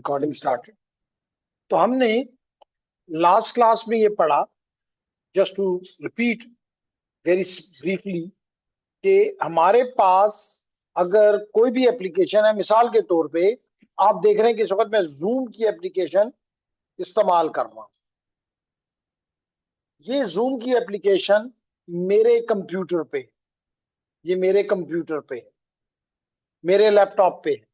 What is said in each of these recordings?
Recording start. तो हमने last class में ये पढ़ा, just to repeat very briefly, कि हमारे पास अगर कोई भी एप्लीकेशन है, मिसाल के तौर पे आप देख रहे हैं कि इस वक्त मैं जूम की एप्लीकेशन इस्तेमाल कर रहा हूं। ये जूम की एप्लीकेशन मेरे कंप्यूटर पे, ये मेरे कंप्यूटर पे है, मेरे लैपटॉप पे है।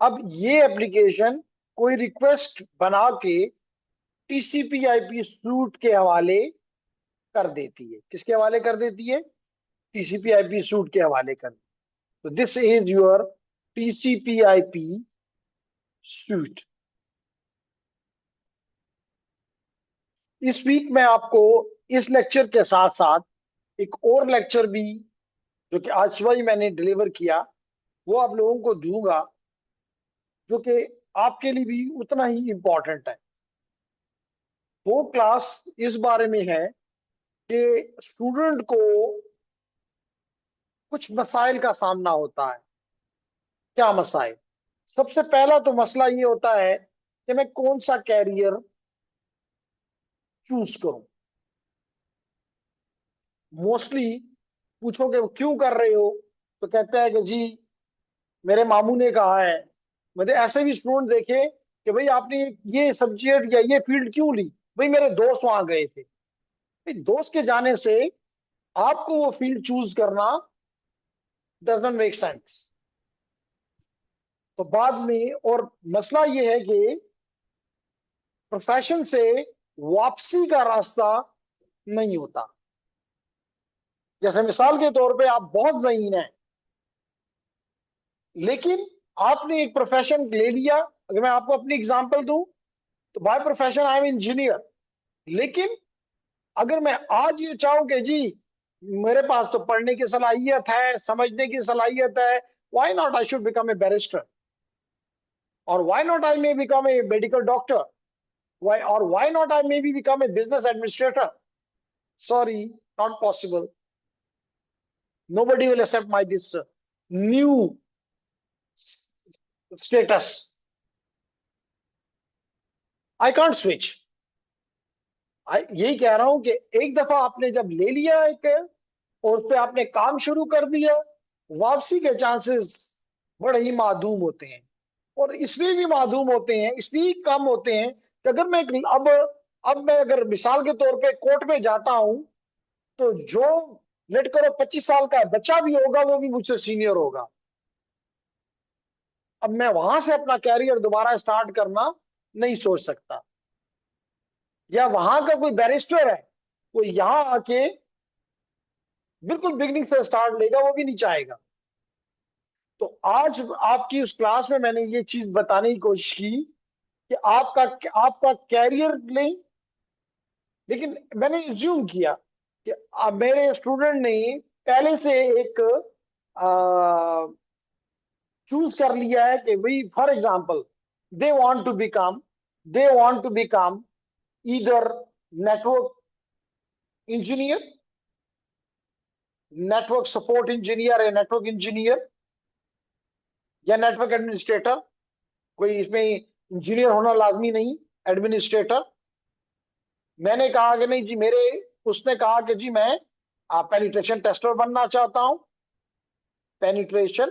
अब ये एप्लीकेशन कोई रिक्वेस्ट बना के टीसीपी आईपी सूट के हवाले कर देती है। किसके हवाले कर देती है? टीसीपी आईपी सूट के हवाले कर। तो this is your TCP IP suit. इस वीक मैं आपको इस लेक्चर के साथ साथ एक और लेक्चर भी, जो कि आज सुबह ही मैंने डिलीवर किया, वो आप लोगों को दूंगा, जो कि आपके लिए भी उतना ही इंपॉर्टेंट है। वो क्लास इस बारे में है कि स्टूडेंट को कुछ मसाइल का सामना होता है। क्या मसाइल? सबसे पहला तो मसला ये होता है कि मैं कौन सा कैरियर चूज करूं। मोस्टली पूछोगे वो क्यों कर रहे हो, तो कहते हैं कि जी मेरे मामू ने कहा है। मैंने ऐसे भी स्टूडेंट देखे कि भाई आपने ये सब्जेक्ट या ये फील्ड क्यों ली? भाई मेरे दोस्त वहां गए थे। भाई दोस्त के जाने से आपको वो फील्ड चूज करना डजंट मेक सेंस। तो बाद में और मसला ये है कि प्रोफेशन से वापसी का रास्ता नहीं होता। जैसे मिसाल के तौर पे आप बहुत ज़हीन हैं, लेकिन आपने एक प्रोफेशन ले लिया। अगर मैं आपको अपनी एग्जांपल दूं, तो by profession I am engineer. लेकिन अगर मैं आज ये चाहूं कि जी मेरे पास तो पढ़ने की सलाहियत है, समझने की सलाहियत है, why not I should become a barrister, और why not I may become a medical doctor, why और why not I may be become a business administrator, sorry, not possible. Nobody will accept my this new status. I can't switch. यही कह रहा हूं कि एक दफा आपने जब ले लिया एक और उस पर आपने काम शुरू कर दिया, वापसी के चांसेस बड़े ही मादूम होते हैं। और इसलिए भी मादूम होते हैं, इसलिए कम होते हैं कि अगर मैं अब मैं अगर मिसाल के तौर पे कोर्ट में जाता हूं, तो जो लेट करो 25 साल का बच्चा भी होगा वो भी मुझसे सीनियर होगा। अब मैं वहां से अपना कैरियर दोबारा स्टार्ट करना नहीं सोच सकता। या वहां का कोई बैरिस्टर है, वो यहां आके बिल्कुल बिगनिंग से स्टार्ट लेगा, वो भी नहीं चाहेगा। तो आज आपकी उस क्लास में मैंने ये चीज बताने की कोशिश की कि आपका आपका कैरियर नहीं, लेकिन मैंने एज्यूम किया कि मेरे स्टूडेंट ने पहले से एक चूज कर लिया है कि भाई for example they want to become either network engineer, network support engineer या नेटवर्क इंजीनियर, या नेटवर्क एडमिनिस्ट्रेटर। कोई इसमें इंजीनियर होना लाजमी नहीं, एडमिनिस्ट्रेटर। मैंने कहा कि नहीं जी मेरे, उसने कहा कि जी मैं पेनिट्रेशन टेस्टर बनना चाहता हूं, पेनिट्रेशन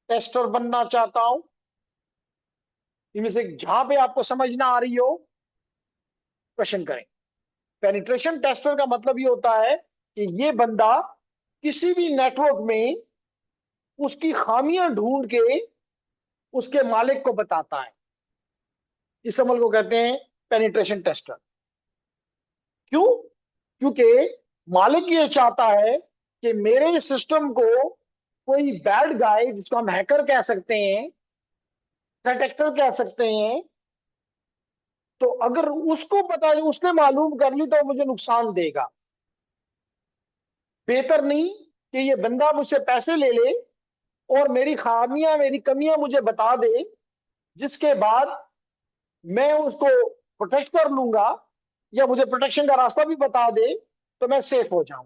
टेस्टर बनना चाहता हूं। इनमें से जहां पे आपको समझ ना आ रही हो, क्वेश्चन करें। पेनिट्रेशन टेस्टर का मतलब ये होता है कि ये बंदा किसी भी नेटवर्क में उसकी खामियां ढूंढ के उसके मालिक को बताता है। इस अमल को कहते हैं पेनिट्रेशन टेस्टर। क्यों? क्योंकि मालिक ये चाहता है कि मेरे सिस्टम को कोई बैड गाय, जिसको हम हैकर कह सकते हैं, थ्रेट एक्टर कह सकते हैं, तो अगर उसको पता, उसने मालूम कर ली तो मुझे नुकसान देगा। बेहतर नहीं कि ये बंदा मुझसे पैसे ले ले और मेरी खामियां, मेरी कमियां मुझे बता दे, जिसके बाद मैं उसको प्रोटेक्ट कर लूंगा, या मुझे प्रोटेक्शन का रास्ता भी बता दे, तो मैं सेफ हो जाऊं।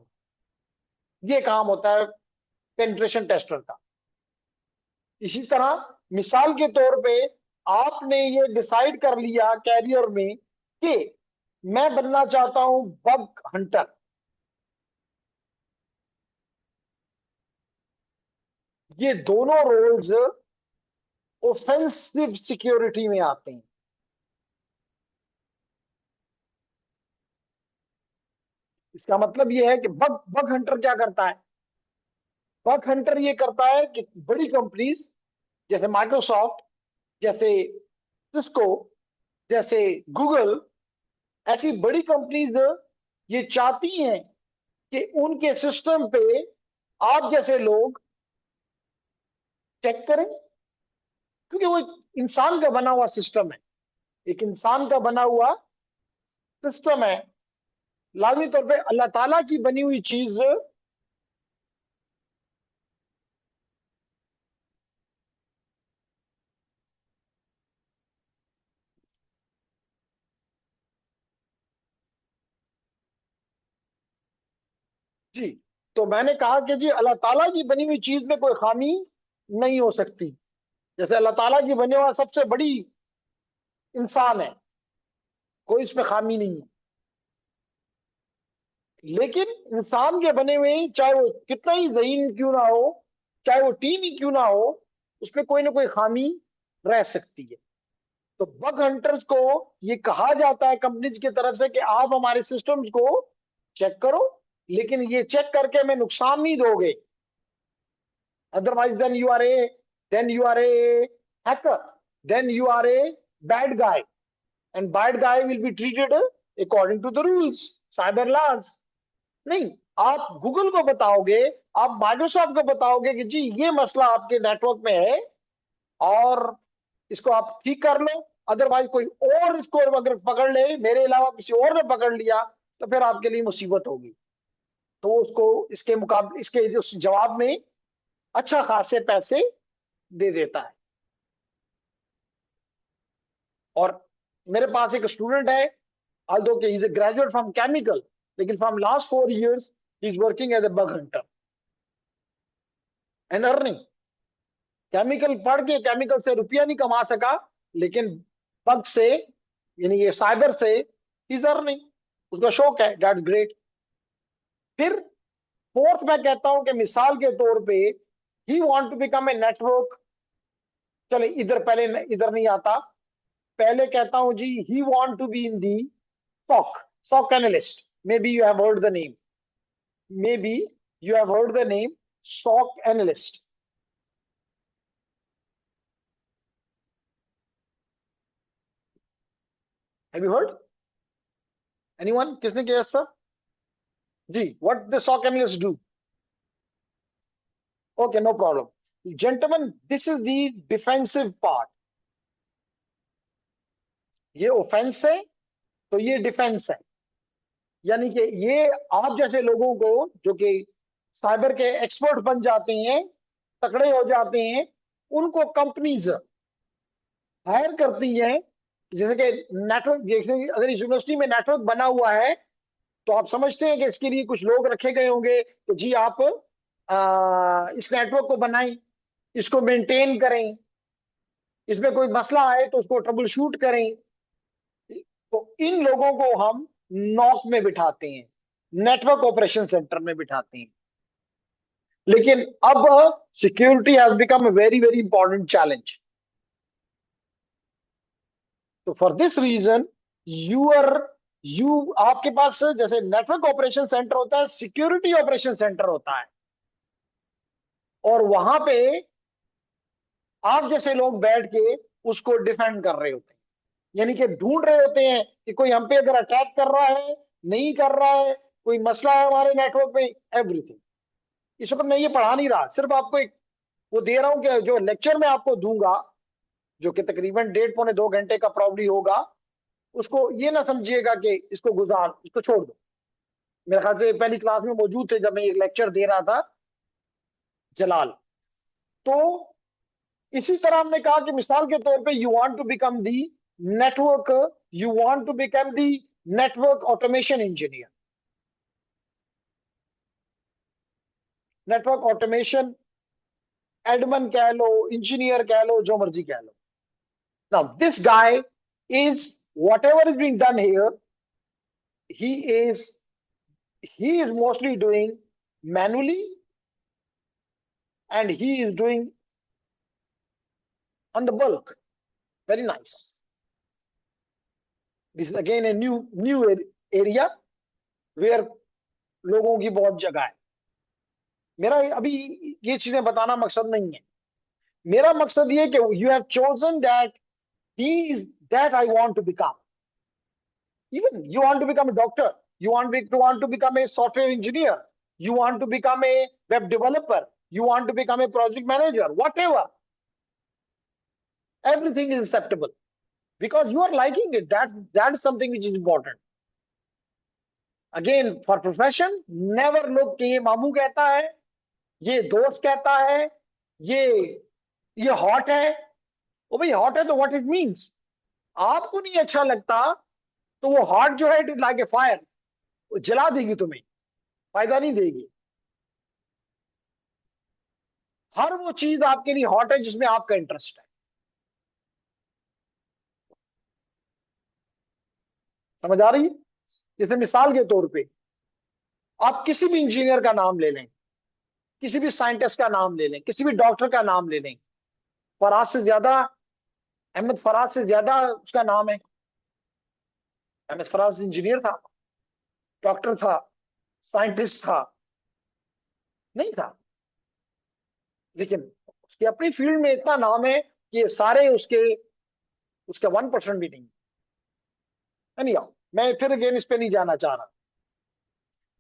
ये काम होता है पेनिट्रेशन टेस्टर का। इसी तरह मिसाल के तौर पे आपने ये डिसाइड कर लिया कैरियर में कि मैं बनना चाहता हूं बग हंटर, ये दोनों रोल्स ऑफेंसिव सिक्योरिटी में आते हैं। इसका मतलब ये है कि बग बग हंटर क्या करता है? बग हंटर ये करता है कि बड़ी कंपनीज जैसे माइक्रोसॉफ्ट, जैसे सिस्को, जैसे गूगल, ऐसी बड़ी कंपनीज ये चाहती हैं कि उनके सिस्टम पे आप जैसे लोग चेक करें, क्योंकि वो एक इंसान का बना हुआ सिस्टम है, एक इंसान का बना हुआ सिस्टम है। लाजमी तौर पे अल्लाह ताला की बनी हुई चीज, जी, तो मैंने कहा कि जी अल्लाह ताला की बनी हुई चीज में कोई खामी नहीं हो सकती। जैसे अल्लाह ताला की बने हुआ सबसे बड़ी इंसान है, कोई इसमें खामी नहीं है। लेकिन इंसान के बने हुए ही, चाहे वो कितना ही ज़हीन क्यों ना हो, चाहे वो टीम ही क्यों ना हो, उसमें कोई ना कोई खामी रह सकती है। तो बग हंटर्स को ये कहा जाता है कंपनीज की तरफ से कि आप हमारे सिस्टम्स को चेक करो, लेकिन ये चेक करके हमें नुकसान नहीं दोगे, otherwise then you are a hacker, then you are a bad guy, and bad guy will be treated according to the rules, cyber laws. नहीं, आप गूगल को बताओगे, आप माइक्रोसॉफ्ट को बताओगे कि जी ये मसला आपके नेटवर्क में है और इसको आप ठीक कर लो, अदरवाइज कोई और इसको अगर पकड़ ले, मेरे अलावा किसी और ने पकड़ लिया, तो फिर आपके लिए मुसीबत होगी। तो उसको इसके मुकाबले, इसके जो जवाब में अच्छा खासे पैसे दे देता है। और मेरे पास एक स्टूडेंट है, although he is a graduate from chemical, लेकिन from last 4 years he is working as a bug hunter and earning। Chemical पढ़ के केमिकल से रुपया नहीं कमा सका, लेकिन बग से, यानी ये साइबर से, इज अर्निंग, उसका शौक है, दैट्स ग्रेट। फिर फोर्थ मैं कहता हूं कि मिसाल के तौर पे he want to become a network, चले इधर पहले, इधर नहीं आता, पहले कहता हूं जी he want to be in the SOC, SOC analyst, maybe you have heard the name, maybe you have heard the name SOC analyst. Have you heard? Anyone, किसने किया सर? जी, what the SOC analyst do? Okay, no problem. Gentlemen, this is the defensive part. ये offence है, तो ये defence है। यानी कि ये आप जैसे लोगों को जो कि साइबर के एक्सपर्ट बन जाते हैं, तकड़े हो जाते हैं, उनको कंपनीज हायर करती हैं। जैसे कि नेटवर्क, जैसे अगर इस यूनिवर्सिटी में नेटवर्क बना हुआ है, तो आप समझते हैं कि इसके लिए कुछ लोग रखे गए होंगे, तो जी आप इस नेटवर्क को बनाएं, इसको मेंटेन करें, इसमें कोई मसला आए तो उसको ट्रबल शूट करें। तो इन लोगों को हम नॉक में बिठाते हैं, नेटवर्क ऑपरेशन सेंटर में बिठाते हैं। लेकिन अब security has become a very very important challenge. तो for this reason your you आपके पास जैसे नेटवर्क ऑपरेशन सेंटर होता है, सिक्योरिटी ऑपरेशन सेंटर होता है, और वहां पे आप जैसे लोग बैठ के उसको डिफेंड कर रहे होते हैं, यानी कि ढूंढ रहे होते हैं कि कोई हम पे अगर अटैक कर रहा है, नहीं कर रहा है, कोई मसला है हमारे नेटवर्क में, एवरीथिंग। इस वक्त मैं ये पढ़ा नहीं रहा, सिर्फ आपको एक वो दे रहा हूं कि जो लेक्चर मैं आपको दूंगा, जो कि तकरीबन 1.5 पौने 2 घंटे का प्रॉब्ली होगा, उसको ये ना समझिएगा कि इसको गुजार, इसको छोड़ दो। मेरे ख्याल से पहली क्लास में मौजूद थे जब मैं एक लेक्चर दे रहा था, जलाल। तो इसी तरह हमने कहा कि मिसाल के तौर पे you want to become the network, you want to become the network automation engineer, network automation admin कह लो, इंजीनियर कह लो, जो मर्जी कह लो। Now, this guy is, whatever is being done here, he is mostly doing manually, and he is doing on the bulk. Very nice. This is again a new area where लोगों की बहुत जगह है. मेरा अभी ये चीजें बताना मकसद नहीं है. मेरा मकसद ये कि you have chosen that he is that I want to become. Even you want to become a doctor, you want to become a software engineer, you want to become a web developer, you want to become a project manager, whatever. Everything is acceptable because you are liking it. That's something which is important. Again, for profession, never look कि ये मामू कहता है, ये दोस्त कहता है, ये हॉट है. ओ भाई हॉट है तो व्हाट इट मींस. आपको नहीं अच्छा लगता तो वो हॉट जो है it is like a fire, वो जला देगी तुम्हें, फायदा नहीं देगी. हर वो चीज आपके लिए हॉट है जिसमें आपका इंटरेस्ट है. समझ आ रही है. जैसे मिसाल के तौर पे आप किसी भी इंजीनियर का नाम ले लें, किसी भी साइंटिस्ट का नाम ले लें, किसी भी डॉक्टर का नाम ले लें. फराज से ज्यादा, अहमद फराज से ज्यादा उसका नाम है. अहमद फराज इंजीनियर था, डॉक्टर था, साइंटिस्ट था? नहीं था. लेकिन उसकी अपनी फील्ड में इतना नाम है कि सारे उसके 1% भी नहीं. नहीं आओ, मैं फिर अगेन इस पे नहीं जाना चाह रहा.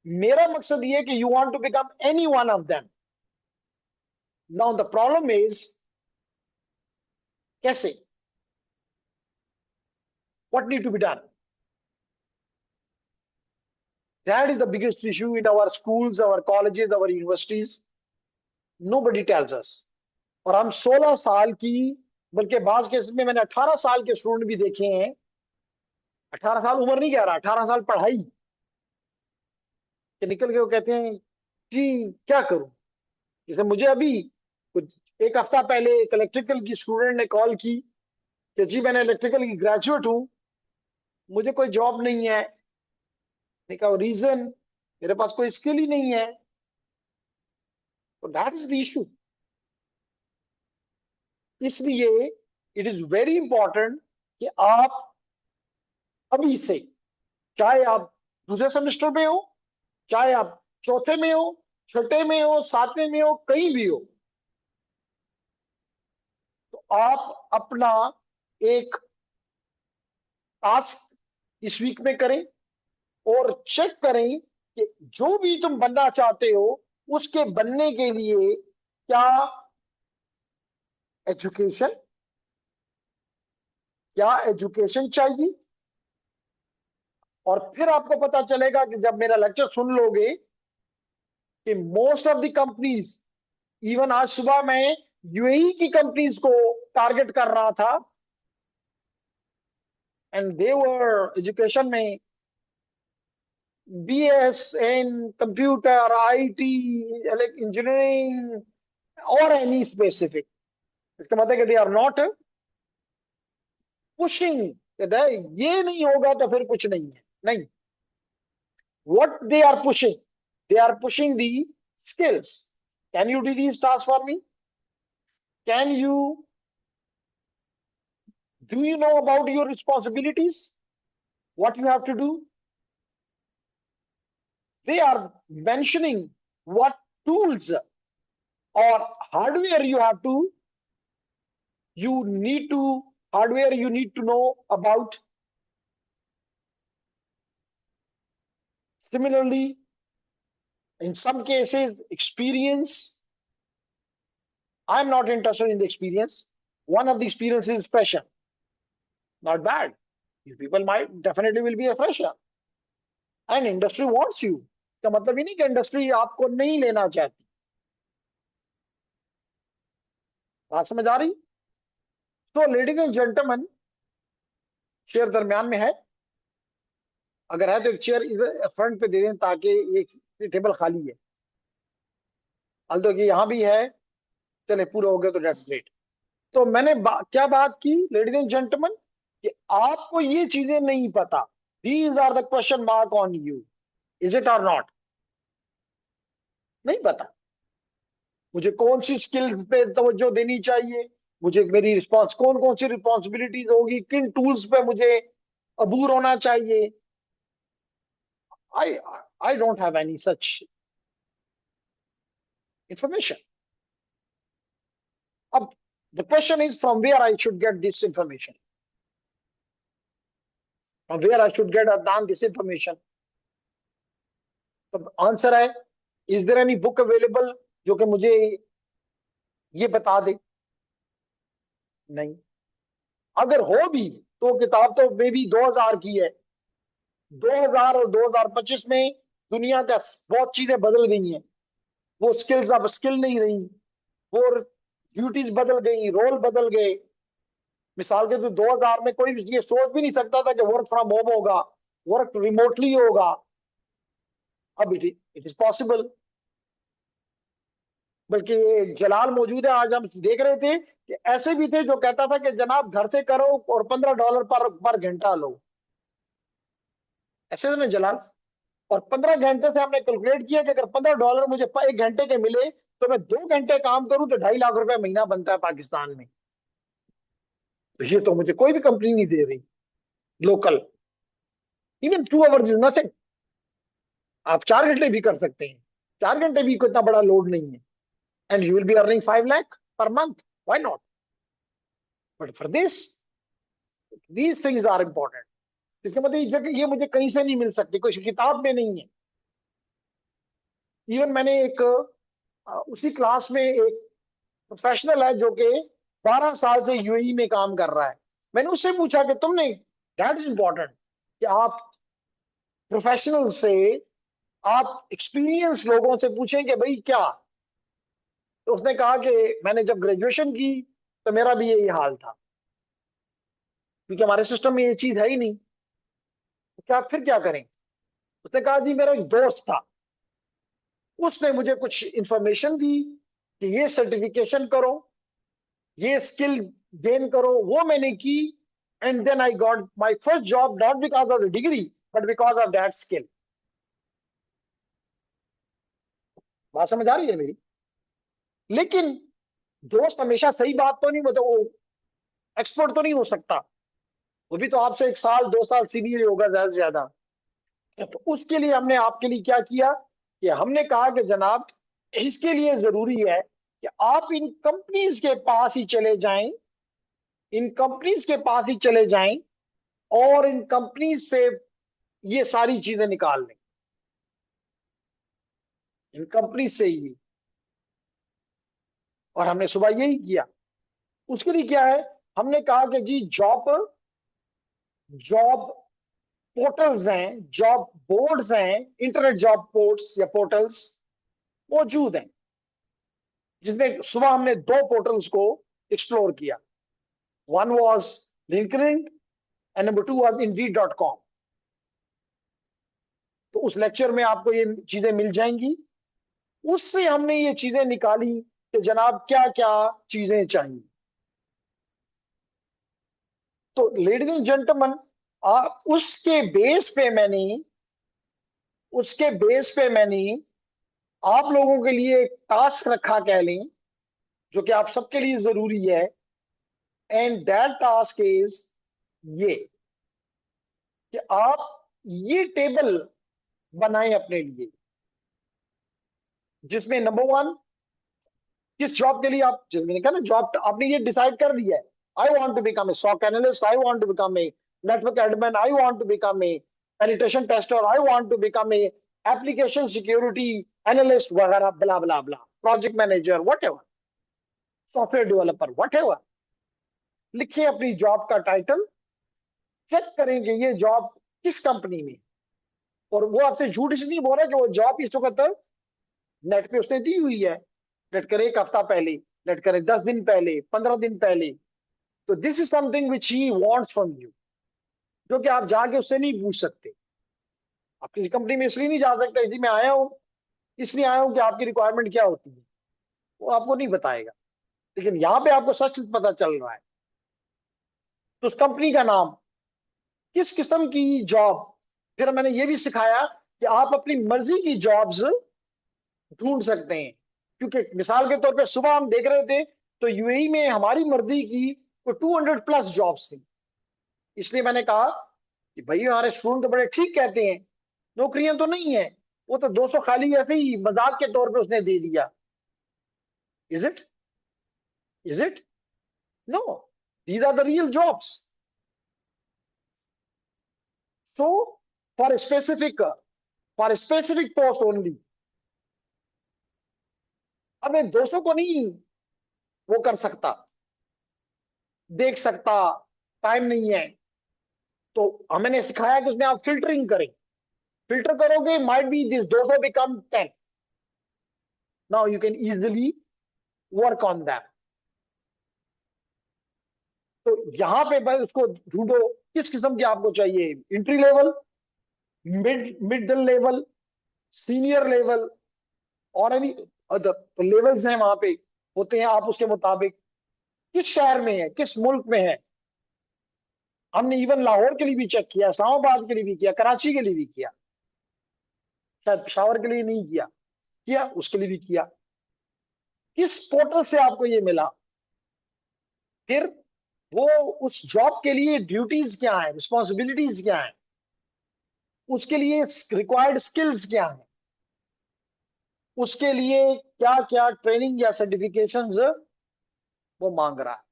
मेरा मकसद ये कि you want to become any one of them. Now the problem is कैसे, what need to be done. That is the biggest issue in our schools, our colleges, our universities. Nobody tells us. और हम 16 साल की, बल्कि बाज case में मैंने 18 साल के स्टूडेंट भी देखे हैं. 18 साल उम्र नहीं कह रहा, 18 साल पढ़ाई कि निकल के वो कहते हैं जी क्या करूं. जैसे मुझे अभी कुछ एक हफ्ता पहले एक इलेक्ट्रिकल की स्टूडेंट ने कॉल की कि जी मैंने इलेक्ट्रिकल की ग्रेजुएट हूं, मुझे कोई जॉब नहीं है. कहा रीजन, मेरे पास कोई स्किल ही नहीं है. तो दैट इज द इशू. इसलिए इट इज वेरी इंपॉर्टेंट कि आप अभी से, चाहे आप दूसरे सेमेस्टर में हो, चाहे आप चौथे में हो, छठे में हो, सातवें में हो, कहीं भी हो, तो आप अपना एक टास्क इस वीक में करें और चेक करें कि जो भी तुम बनना चाहते हो उसके बनने के लिए क्या एजुकेशन, चाहिए. और फिर आपको पता चलेगा कि जब मेरा लेक्चर सुन लोगे कि most of the companies, even आज सुबह मैं यूएई की कंपनीज को टारगेट कर रहा था एंड दे वर एजुकेशन में BS in computer, IT, engineering or any specific. इसका मतलब है कि they are not pushing. ये नहीं होगा तो फिर कुछ नहीं है. नहीं. What they are pushing the skills. Can you do these tasks for me? Do you know about your responsibilities? What you have to do? They are mentioning what tools or hardware you need to know about. Similarly, in some cases, experience. I'm not interested in the experience. One of the experiences is fresher. Not bad. These people might definitely will be a fresher. And industry wants you. का मतलब ही नहीं कि industry आपको नहीं लेना चाहती. बात समझ आ रही. तो लेडीज एंड जेंटलमैन, चेयर दरमियान में है, अगर है तो एक चेयर इधर फ्रंट पे दे दें ताकि ये टेबल खाली है. अल्दो कि यहां भी है, चले पूरा हो गया तो डेट्स ग्रेट. तो मैंने क्या बात की लेडीज एंड जेंटलमैन, कि आपको ये चीजें नहीं पता, these are the question mark on you, is it or not? नहीं पता मुझे कौन सी स्किल पे तवज्जो देनी चाहिए, मुझे मेरी रिस्पॉन्स कौन कौन सी रिस्पॉन्सिबिलिटीज होगी, किन टूल्स पे मुझे अबूर होना चाहिए। I I don't have any such information. अब the question is from where I should get this information, from where I should get this information. तो आंसर है, is there any book available जो कि मुझे ये बता दे? नहीं। अगर हो भी तो किताब तो मे भी 2000 की है। 2000 और 2025 में दुनिया का बहुत चीजें बदल गई हैं। वो स्किल्स अब स्किल नहीं रही, वो ड्यूटीज बदल गई, रोल बदल गए। मिसाल के तो 2000 में कोई ये सोच भी नहीं सकता था कि वर्क फ्रॉम होम होगा, वर्क रिमोटली होगा। अब इट इज पॉसिबल। बल्कि ये जलाल मौजूद है, आज हम देख रहे थे कि ऐसे भी थे जो कहता था कि जनाब घर से करो और $15 पर घंटा लो। ऐसे थे ना जलाल। और 15 घंटे से हमने कैलकुलेट किया कि अगर $15 मुझे 1 घंटे के मिले, तो मैं 2 घंटे काम करूं तो 2.5 लाख रुपए महीना बनता है पाकिस्तान में। तो ये तो मुझे कोई भी कंपनी नहीं दे रही local. Even 2 hours is nothing. आप 4 घंटे भी कर सकते हैं, 4 घंटे भी कोई इतना बड़ा लोड नहीं है। And you will be earning 5 lakh per month, why not? But for this, these things are important. इसका मतलब ये मुझे कहीं से नहीं मिल सकती, कोई किताब में नहीं है। इवन मैंने एक उसी क्लास में एक प्रोफेशनल है जो कि 12 साल से यूएई में काम कर रहा है। मैंने उससे पूछा कि तुमने, दैट इज इंपॉर्टेंट, कि आप प्रोफेशनल से, आप एक्सपीरियंस लोगों से पूछें कि भाई क्या। तो उसने कहा कि मैंने जब ग्रेजुएशन की तो मेरा भी यही हाल था, क्योंकि हमारे सिस्टम में ये चीज है ही नहीं। तो क्या फिर क्या करें? उसने कहा जी मेरा एक दोस्त था, उसने मुझे कुछ इंफॉर्मेशन दी कि ये सर्टिफिकेशन करो, ये स्किल गेन करो। वो मैंने की, and then I got my first job, not because of the degree but because of that skill. बात समझ आ रही है मेरी? लेकिन दोस्त हमेशा सही बात तो नहीं, मतलब वो एक्सपर्ट तो नहीं हो सकता। वो भी तो आपसे 1 साल 2 साल सीनियर होगा ज्यादा से ज्यादा। तो उसके लिए हमने आपके लिए क्या किया कि हमने कहा कि जनाब इसके लिए जरूरी है कि आप इन कंपनीज के पास ही चले जाएं, इन कंपनीज के पास ही चले जाएं और इन कंपनीज से ये सारी चीजें निकाल लें, इन कंपनी से ही। और हमने सुबह यही किया। उसके लिए क्या है, हमने कहा कि जी जॉब जॉब पोर्टल्स हैं, जॉब बोर्ड्स हैं, इंटरनेट जॉब पोर्ट्स या पोर्टल्स मौजूद हैं, जिसमें सुबह हमने 2 पोर्टल्स को एक्सप्लोर किया। One was LinkedIn and number 2 was Indeed dot com. तो उस लेक्चर में आपको ये चीजें मिल जाएंगी। उससे हमने ये चीजें निकाली कि जनाब क्या क्या चीजें चाहिए। तो लेडीज एंड जेंटलमैन, उसके बेस पे मैंने आप लोगों के लिए एक टास्क रखा कह लें, जो कि आप सबके लिए जरूरी है। एंड दैट टास्क इज ये, कि आप ये टेबल बनाएं अपने लिए, जिसमें नंबर 1, किस जॉब के लिए आप, जैसे मैंने कहा ना, जॉब आपने ये डिसाइड कर दिया है। I want to become a SOC analyst, I want to become a network admin, I want to become a penetration tester, I want to become a application security analyst वगैरह, blah blah blah, project manager, whatever, software developer, whatever. लिखिए अपनी job का title, check करेंगे ये job किस company में। और वो आपसे झूठ इसलिए नहीं बोल रहा कि वो जॉब इस वक्त नेट पे उसने दी हुई है, लेट करे 1 हफ्ता पहले, लेट करे 10 दिन पहले, 15 दिन पहले। तो this is something which he wants from you, जो कि आप जाके उससे नहीं पूछ सकते। आपकी कंपनी में इसलिए नहीं जा सकते जी मैं आया हूं, इसलिए आया हूं कि आपकी रिक्वायरमेंट क्या होती है, वो आपको नहीं बताएगा। लेकिन यहां पे आपको सच पता चल रहा है। तो उस कंपनी का नाम, किस किस्म की जॉब। फिर मैंने ये भी सिखाया कि आप अपनी मर्जी की जॉब्स ढूंढ सकते हैं। क्योंकि मिसाल के तौर पे सुबह हम देख रहे थे तो यूएई में हमारी मर्जी की तो 200 प्लस जॉब्स थी। इसलिए मैंने कहा कि भाई हमारे स्टूडेंट तो बड़े ठीक कहते हैं, नौकरियां तो नहीं है, वो तो 200 खाली ऐसे ही मजाक के तौर पे उसने दे दिया। Is it? Is it? No, these are the real jobs. So for specific post only. अब मैं 200 को नहीं वो कर सकता, देख सकता, टाइम नहीं है। तो हमने सिखाया कि उसमें आप फिल्टरिंग करें। फिल्टर करोगे, might be this 200 become 10। Now you can easily work on that. तो यहां पे बस उसको ढूंढो किस किस्म की आपको चाहिए, entry level, middle level, senior level, और एनी अदर। तो लेवल्स हैं वहां पे, होते हैं, आप उसके मुताबिक किस शहर में है, किस मुल्क में है। हमने इवन लाहौर के लिए भी चेक किया, इस्लामाबाद के लिए भी किया, कराची के लिए भी किया, शायद पेशावर के लिए नहीं किया, किया उसके लिए भी किया। किस पोर्टल से आपको ये मिला, फिर वो उस जॉब के लिए ड्यूटीज क्या है, रिस्पॉन्सिबिलिटीज क्या है, उसके लिए रिक्वायर्ड स्किल्स क्या है, उसके लिए क्या क्या ट्रेनिंग या सर्टिफिकेशंस वो मांग रहा है।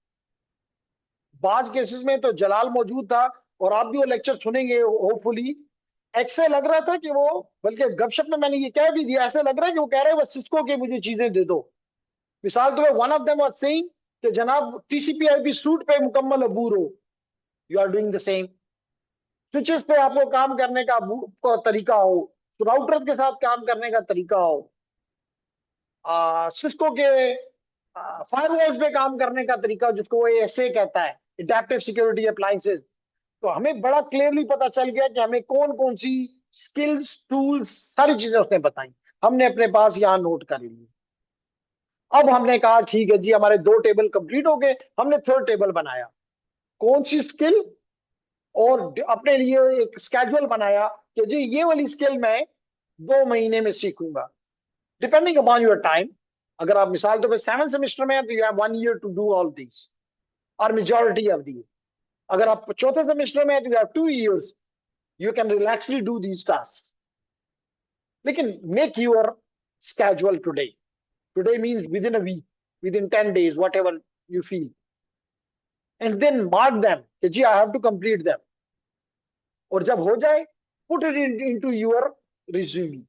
बाज केसेस में तो जलाल मौजूद था, और आप भी वो लेक्चर सुनेंगे होपफुली। ऐसे लग रहा था कि वो, बल्कि गपशप में मैंने ये कह भी दिया, ऐसे लग रहा है कि वो कह रहे हैं बस सिस्को के मुझे चीजें दे दो। मिसाल तो one of them was saying कि जनाब टीसीपी/आईपी सूट पे मुकम्मल अबूर हो, you are doing the same. Switches पे आपको काम करने का तरीका हो, राउटर के साथ काम करने का तरीका हो, सिस्को के फायरवॉल्स पे काम करने का तरीका, जिसको वो एसए कहता है, एडेप्टिव सिक्योरिटी अप्लायंसेस। तो हमें बड़ा क्लियरली पता चल गया कि हमें कौन कौन सी स्किल्स, टूल्स, सारी चीजें उसने बताई। हमने अपने पास यहाँ नोट कर ली। अब हमने कहा ठीक है जी, हमारे 2 टेबल कंप्लीट हो गए। हमने थर्ड टेबल बनाया, कौन सी स्किल, और अपने लिए एक स्केड्यूल बनाया कि जी ये वाली स्किल मैं 2 महीने में सीखूंगा, डिपेंडिंग अपॉन योर टाइम। अगर आप मिसाल तो 7 सेमेस्टर में है तो you have 1 year to do all this, और मेजॉरिटी ऑफ दी। अगर आप चौथे सेमेस्टर में है तो you have 2 years, you can relaxly do these tasks. लेकिन make your schedule today. Today means within a week, within 10 days, whatever you feel. And then mark them कि जी I have to complete them. और जब हो जाए, put it into your resume.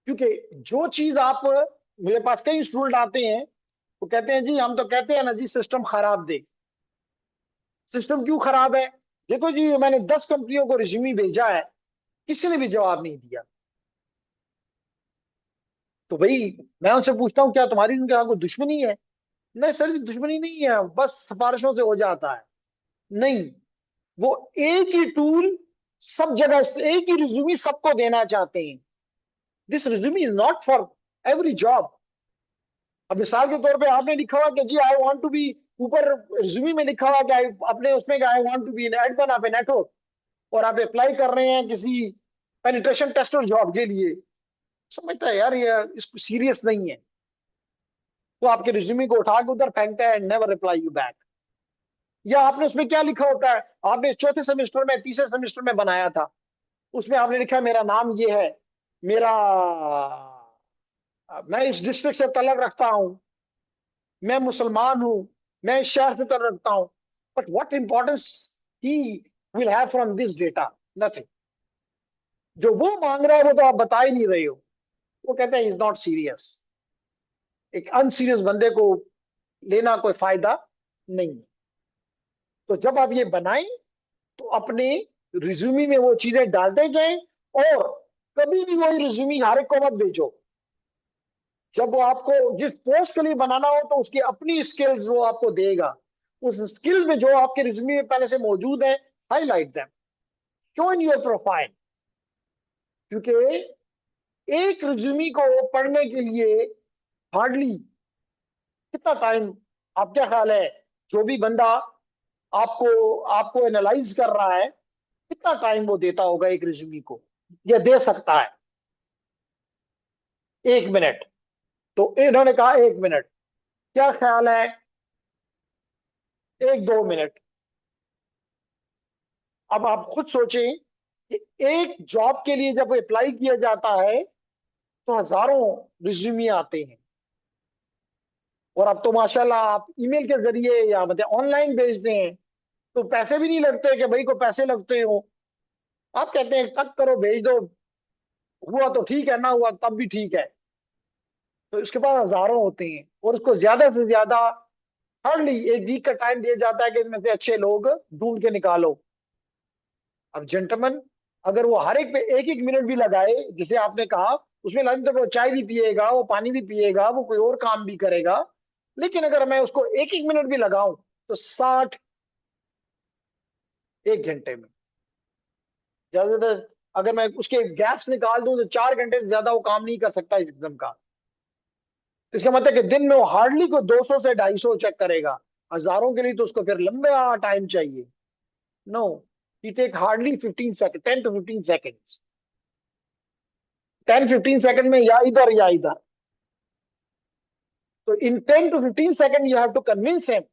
क्योंकि जो चीज आप, मेरे पास कई स्टूडेंट आते हैं, वो कहते हैं जी हम तो कहते हैं ना जी सिस्टम खराब दे। सिस्टम क्यों खराब है? देखो जी, मैंने 10 कंपनियों को रिज्यूमी भेजा है, किसी ने भी जवाब नहीं दिया। तो भाई मैं उनसे पूछता हूँ क्या तुम्हारी उनके यहाँ कोई दुश्मनी है? नहीं सर जी, दुश्मनी नहीं है, बस सिफारिशों से हो जाता है। नहीं, वो एक ही टूल सब जगह, एक ही रिज्यूमी सबको देना चाहते हैं। This resume is not for every job. अब मिसाल के तौर पे आपने लिखा हुआ कि जी आई वांट टू बी, ऊपर रिज्यूमी में लिखा हुआ कि अपने उसमें I want to be an admin of a network, और आप अप्लाई कर रहे हैं किसी पेनिट्रेशन टेस्टर जॉब के लिए। समझता है यार ये इसको सीरियस नहीं है, तो आपके रिज्यूमे को उठा के उधर फेंकता है, नेवर रिप्लाई यू बैक। या आपने उसमें क्या लिखा होता है, आपने चौथे सेमेस्टर में, तीसरे सेमेस्टर में बनाया था, उसमें आपने लिखा मेरा नाम ये है, मेरा, मैं इस डिस्ट्रिक्ट से तल्लुक रखता हूं, मैं मुसलमान हूं, मैं इस शहर से तल्लुक रखता हूं। But what importance he will have from this data? Nothing. जो वो मांग रहा है वो तो आप बता ही नहीं रहे हो। वो कहते हैं इज नॉट सीरियस। एक अनसीरियस बंदे को लेना कोई फायदा नहीं। तो जब आप ये बनाएं तो अपने रिज्यूमी में वो चीजें डालते जाएं, और कभी भी वही रिज्यूमी हर एक को मत भेजो। जब वो आपको जिस पोस्ट के लिए बनाना हो तो उसकी अपनी स्किल्स वो आपको देगा, उस स्किल में जो आपके रिज्यूमी में पहले से मौजूद है, highlight them, show in your profile. क्योंकि एक रिज्यूमी को पढ़ने के लिए हार्डली कितना टाइम, आप क्या ख्याल है, जो भी बंदा आपको आपको एनालाइज कर रहा है, कितना टाइम वो देता होगा एक रिज्यूमे को, या दे सकता है? 1 मिनट। तो इन्होंने कहा 1 मिनट। क्या ख्याल है, 1-2 मिनट? अब आप खुद सोचें कि एक जॉब के लिए जब अप्लाई किया जाता है तो हजारों रिज्यूमे आते हैं, और अब तो माशाल्लाह आप ईमेल के जरिए या मतलब ऑनलाइन भेजते हैं, तो पैसे भी नहीं लगते कि भाई को पैसे लगते हो। आप कहते हैं टक करो भेज दो, हुआ तो ठीक है, ना हुआ तब भी ठीक है। तो इसके पास हजारों होते हैं, और उसको ज्यादा से ज्यादा हार्डली 1 वीक का टाइम दिया जाता है कि इनमें से अच्छे लोग ढूंढ के निकालो। अब जेंटलमैन, अगर वो हर एक पे 1-1 मिनट भी लगाए, जैसे आपने कहा, उसमें लगे तो वो चाय भी पिएगा, वो पानी भी पिएगा, वो कोई और काम भी करेगा। लेकिन अगर मैं उसको 1-1 मिनट भी लगाऊं तो 60, 1 घंटे में ज्यादा, अगर मैं उसके गैप्स निकाल दूं तो 4 घंटे से ज्यादा वो काम नहीं कर सकता इस किस्म का। तो इसका मतलब कि दिन में वो हार्डली को 200 से 250 चेक करेगा। हजारों के लिए तो उसको फिर लंबा टाइम चाहिए। No, he take hardly 15 second, 10 to 15 seconds. 10-15 second में या इधर या इधर। तो in 10 to 15 second you have to convince him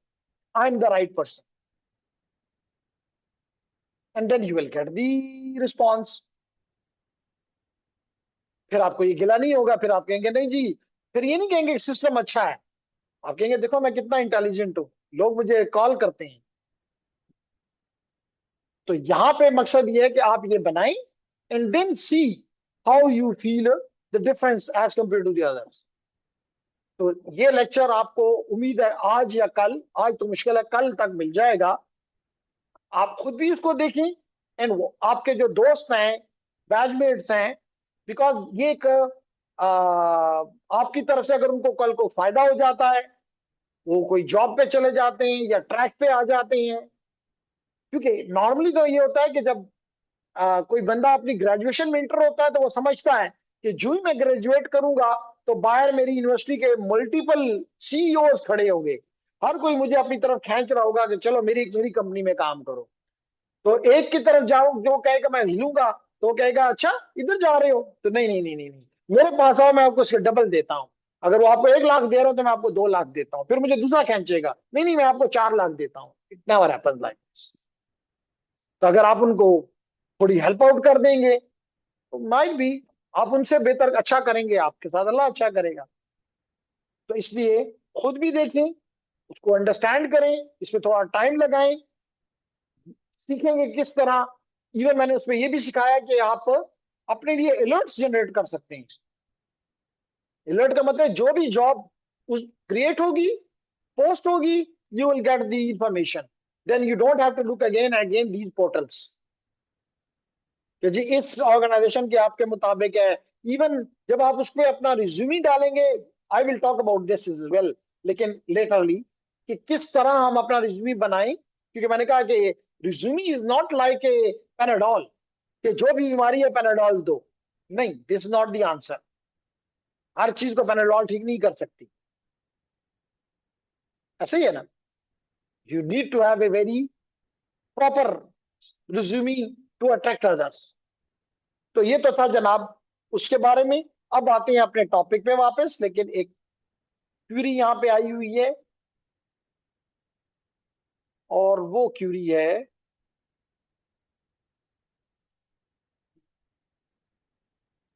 I am the right person, and then you will get the response. फिर आपको ये गिला नहीं होगा, फिर आप कहेंगे नहीं जी, फिर ये नहीं कहेंगे सिस्टम अच्छा है, आप कहेंगे देखो मैं कितना इंटेलिजेंट हूं, लोग मुझे कॉल करते हैं। तो यहां पे मकसद ये है कि आप ये बनाएं, and then see how you feel the difference as compare to the others. तो ये लेक्चर आपको उम्मीद है आज या कल, आज तो मुश्किल है, कल तक मिल जाएगा। आप खुद भी उसको देखें, एंड वो आपके जो दोस्त हैं, बैचमेट्स हैं, बिकॉज ये एक आपकी तरफ से अगर उनको कल को फायदा हो जाता है, वो कोई जॉब पे चले जाते हैं या ट्रैक पे आ जाते हैं। क्योंकि नॉर्मली तो ये होता है कि जब कोई बंदा अपनी ग्रेजुएशन में इंटर होता है तो वो समझता है कि जो ही मैं ग्रेजुएट करूंगा तो बाहर मेरी यूनिवर्सिटी के मल्टीपल सीईओज खड़े होंगे, हर कोई मुझे अपनी तरफ खींच रहा होगा कि चलो मेरी मेरी कंपनी में काम करो। तो एक की तरफ जाओ, जो कहेगा मैं हिलूंगा, तो वो कहेगा अच्छा इधर जा रहे हो, तो नहीं नहीं नहीं नहीं नहीं, मेरे पास आओ, मैं आपको इसके डबल देता हूँ। अगर वो आपको 1 लाख दे रहा हूं तो मैं आपको 2 लाख देता हूँ, फिर मुझे दूसरा खींचेगा, नहीं नहीं मैं आपको 4 लाख देता हूँ। It never happens like this. तो अगर आप उनको थोड़ी हेल्प आउट कर देंगे तो माइट भी आप उनसे बेहतर अच्छा करेंगे, आपके साथ अल्लाह अच्छा करेगा। तो इसलिए खुद भी देखें, उसको अंडरस्टैंड करें, इसमें थोड़ा टाइम लगाएं, सीखेंगे किस तरह। इवन मैंने उसमें यह भी सिखाया कि आप अपने लिए अलर्ट्स जनरेट कर सकते हैं। अलर्ट का मतलब जो भी जॉब उस क्रिएट होगी, पोस्ट होगी, you will get the information. Then you don't have to look again again these portals कि जी इस ऑर्गेनाइजेशन के आपके मुताबिक है। इवन जब आप उस पर अपना रिज्यूमी डालेंगे, I will talk about this is well, लेकिन लेटरली, कि किस तरह हम अपना रिज्यूमी बनाएं। क्योंकि मैंने कहा कि resume is not like a Panadol, कि जो भी बीमारी है पैनाडॉल दो। नहीं, this is not the answer. हर चीज को पैनाडॉल ठीक नहीं कर सकती। ऐसे ही है ना, you need to have a very proper resume to attract others. तो ये तो था जनाब उसके बारे में। अब आते हैं अपने टॉपिक पे वापस, लेकिन एक क्यूरी यहाँ पे आई हुई है, और वो क्यूरी है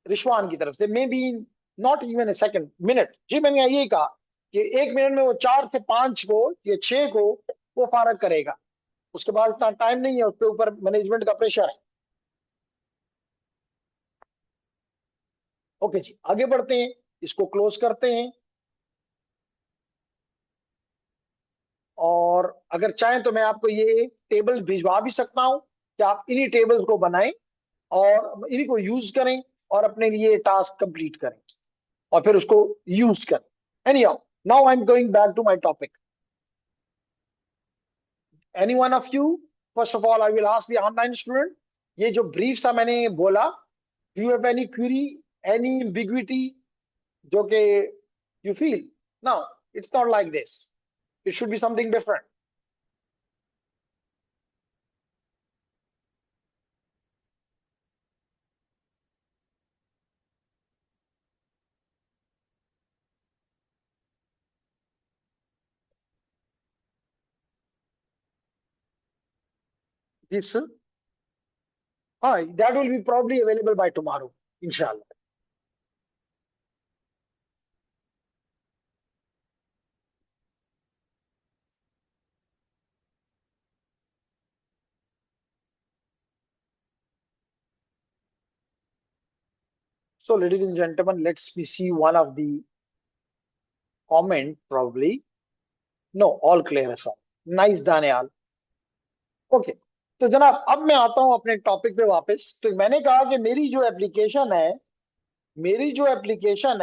रिशवान की तरफ से, may be not even a second, minute. जी मैंने यही कहा कि 1 मिनट में वो 4 से 5 को या 6 को वो फारग करेगा, उसके बाद इतना टाइम नहीं है, उसके ऊपर मैनेजमेंट का प्रेशर है। ओके जी, आगे बढ़ते हैं, इसको क्लोज करते हैं। और अगर चाहें तो मैं आपको ये टेबल भिजवा भी सकता हूं कि आप इन्हीं टेबल्स को बनाएं और इन्हीं को यूज करें और अपने लिए टास्क कंप्लीट करें और फिर उसको यूज करें। Anyhow, now I am going back to my topic. Any one of you, first of all I will ask the online student, ये जो ब्रीफ था मैंने बोला, do you have any query, any ambiguity जो कि you feel? Now It's not like this. It should be something different. This, that will be probably available by tomorrow, inshallah. So, ladies and gentlemen, let's me see one of the comment probably. No, all clear है sir. Nice Daniyal. Okay, तो जनाब अब मैं आता हूं अपने topic पे वापस. तो मैंने कहा कि मेरी जो एप्लीकेशन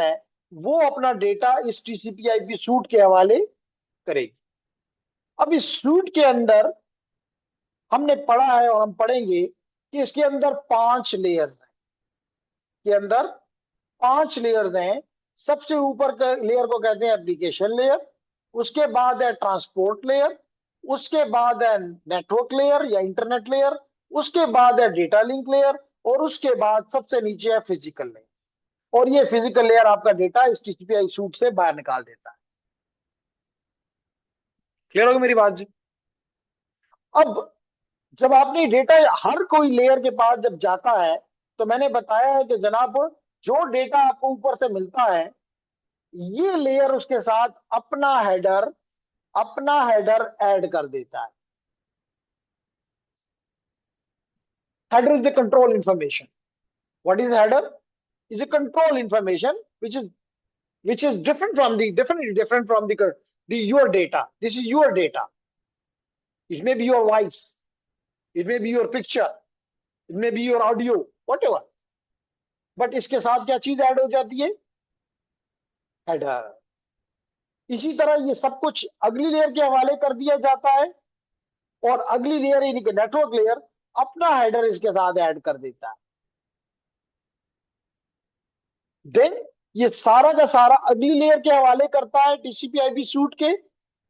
है वो अपना डेटा इस TCP/IP सूट के हवाले करेगी. अब इस सूट के अंदर हमने पढ़ा है और हम पढ़ेंगे कि इसके अंदर 5 लेयर्स हैं. के अंदर 5 लेयर्स हैं. सबसे ऊपर का लेयर को कहते हैं एप्लीकेशन लेयर. उसके बाद है ट्रांसपोर्ट लेयर. उसके बाद है नेटवर्क लेयर या इंटरनेट लेयर. उसके बाद है डेटा लिंक लेयर. और उसके बाद सबसे नीचे है फिजिकल लेयर. और ये फिजिकल लेयर आपका डेटा इस TCP/IP सूट से बाहर निकाल देता है. क्लियर होगी मेरी बात जी? अब जब आपने डेटा हर कोई लेयर के पास जब जाता है तो मैंने बताया है कि जनाब जो डेटा आपको ऊपर से मिलता है ये लेयर उसके साथ अपना हेडर ऐड कर देता है. Header is the control information. What is header? Is a control information which is different from the definitely different from the your data. This is your data. It may be your voice, it may be your picture, it may be your audio, whatever. But इसके साथ क्या चीज add हो जाती है? Header. इसी तरह ये सब कुछ अगली लेयर के हवाले कर दिया जाता है और अगली लेयर यानी कि नेटवर्क लेयर अपना हेडर इसके साथ ऐड कर देता है. देन ये सारा का सारा अगली लेयर के हवाले करता है TCP/IP सूट के.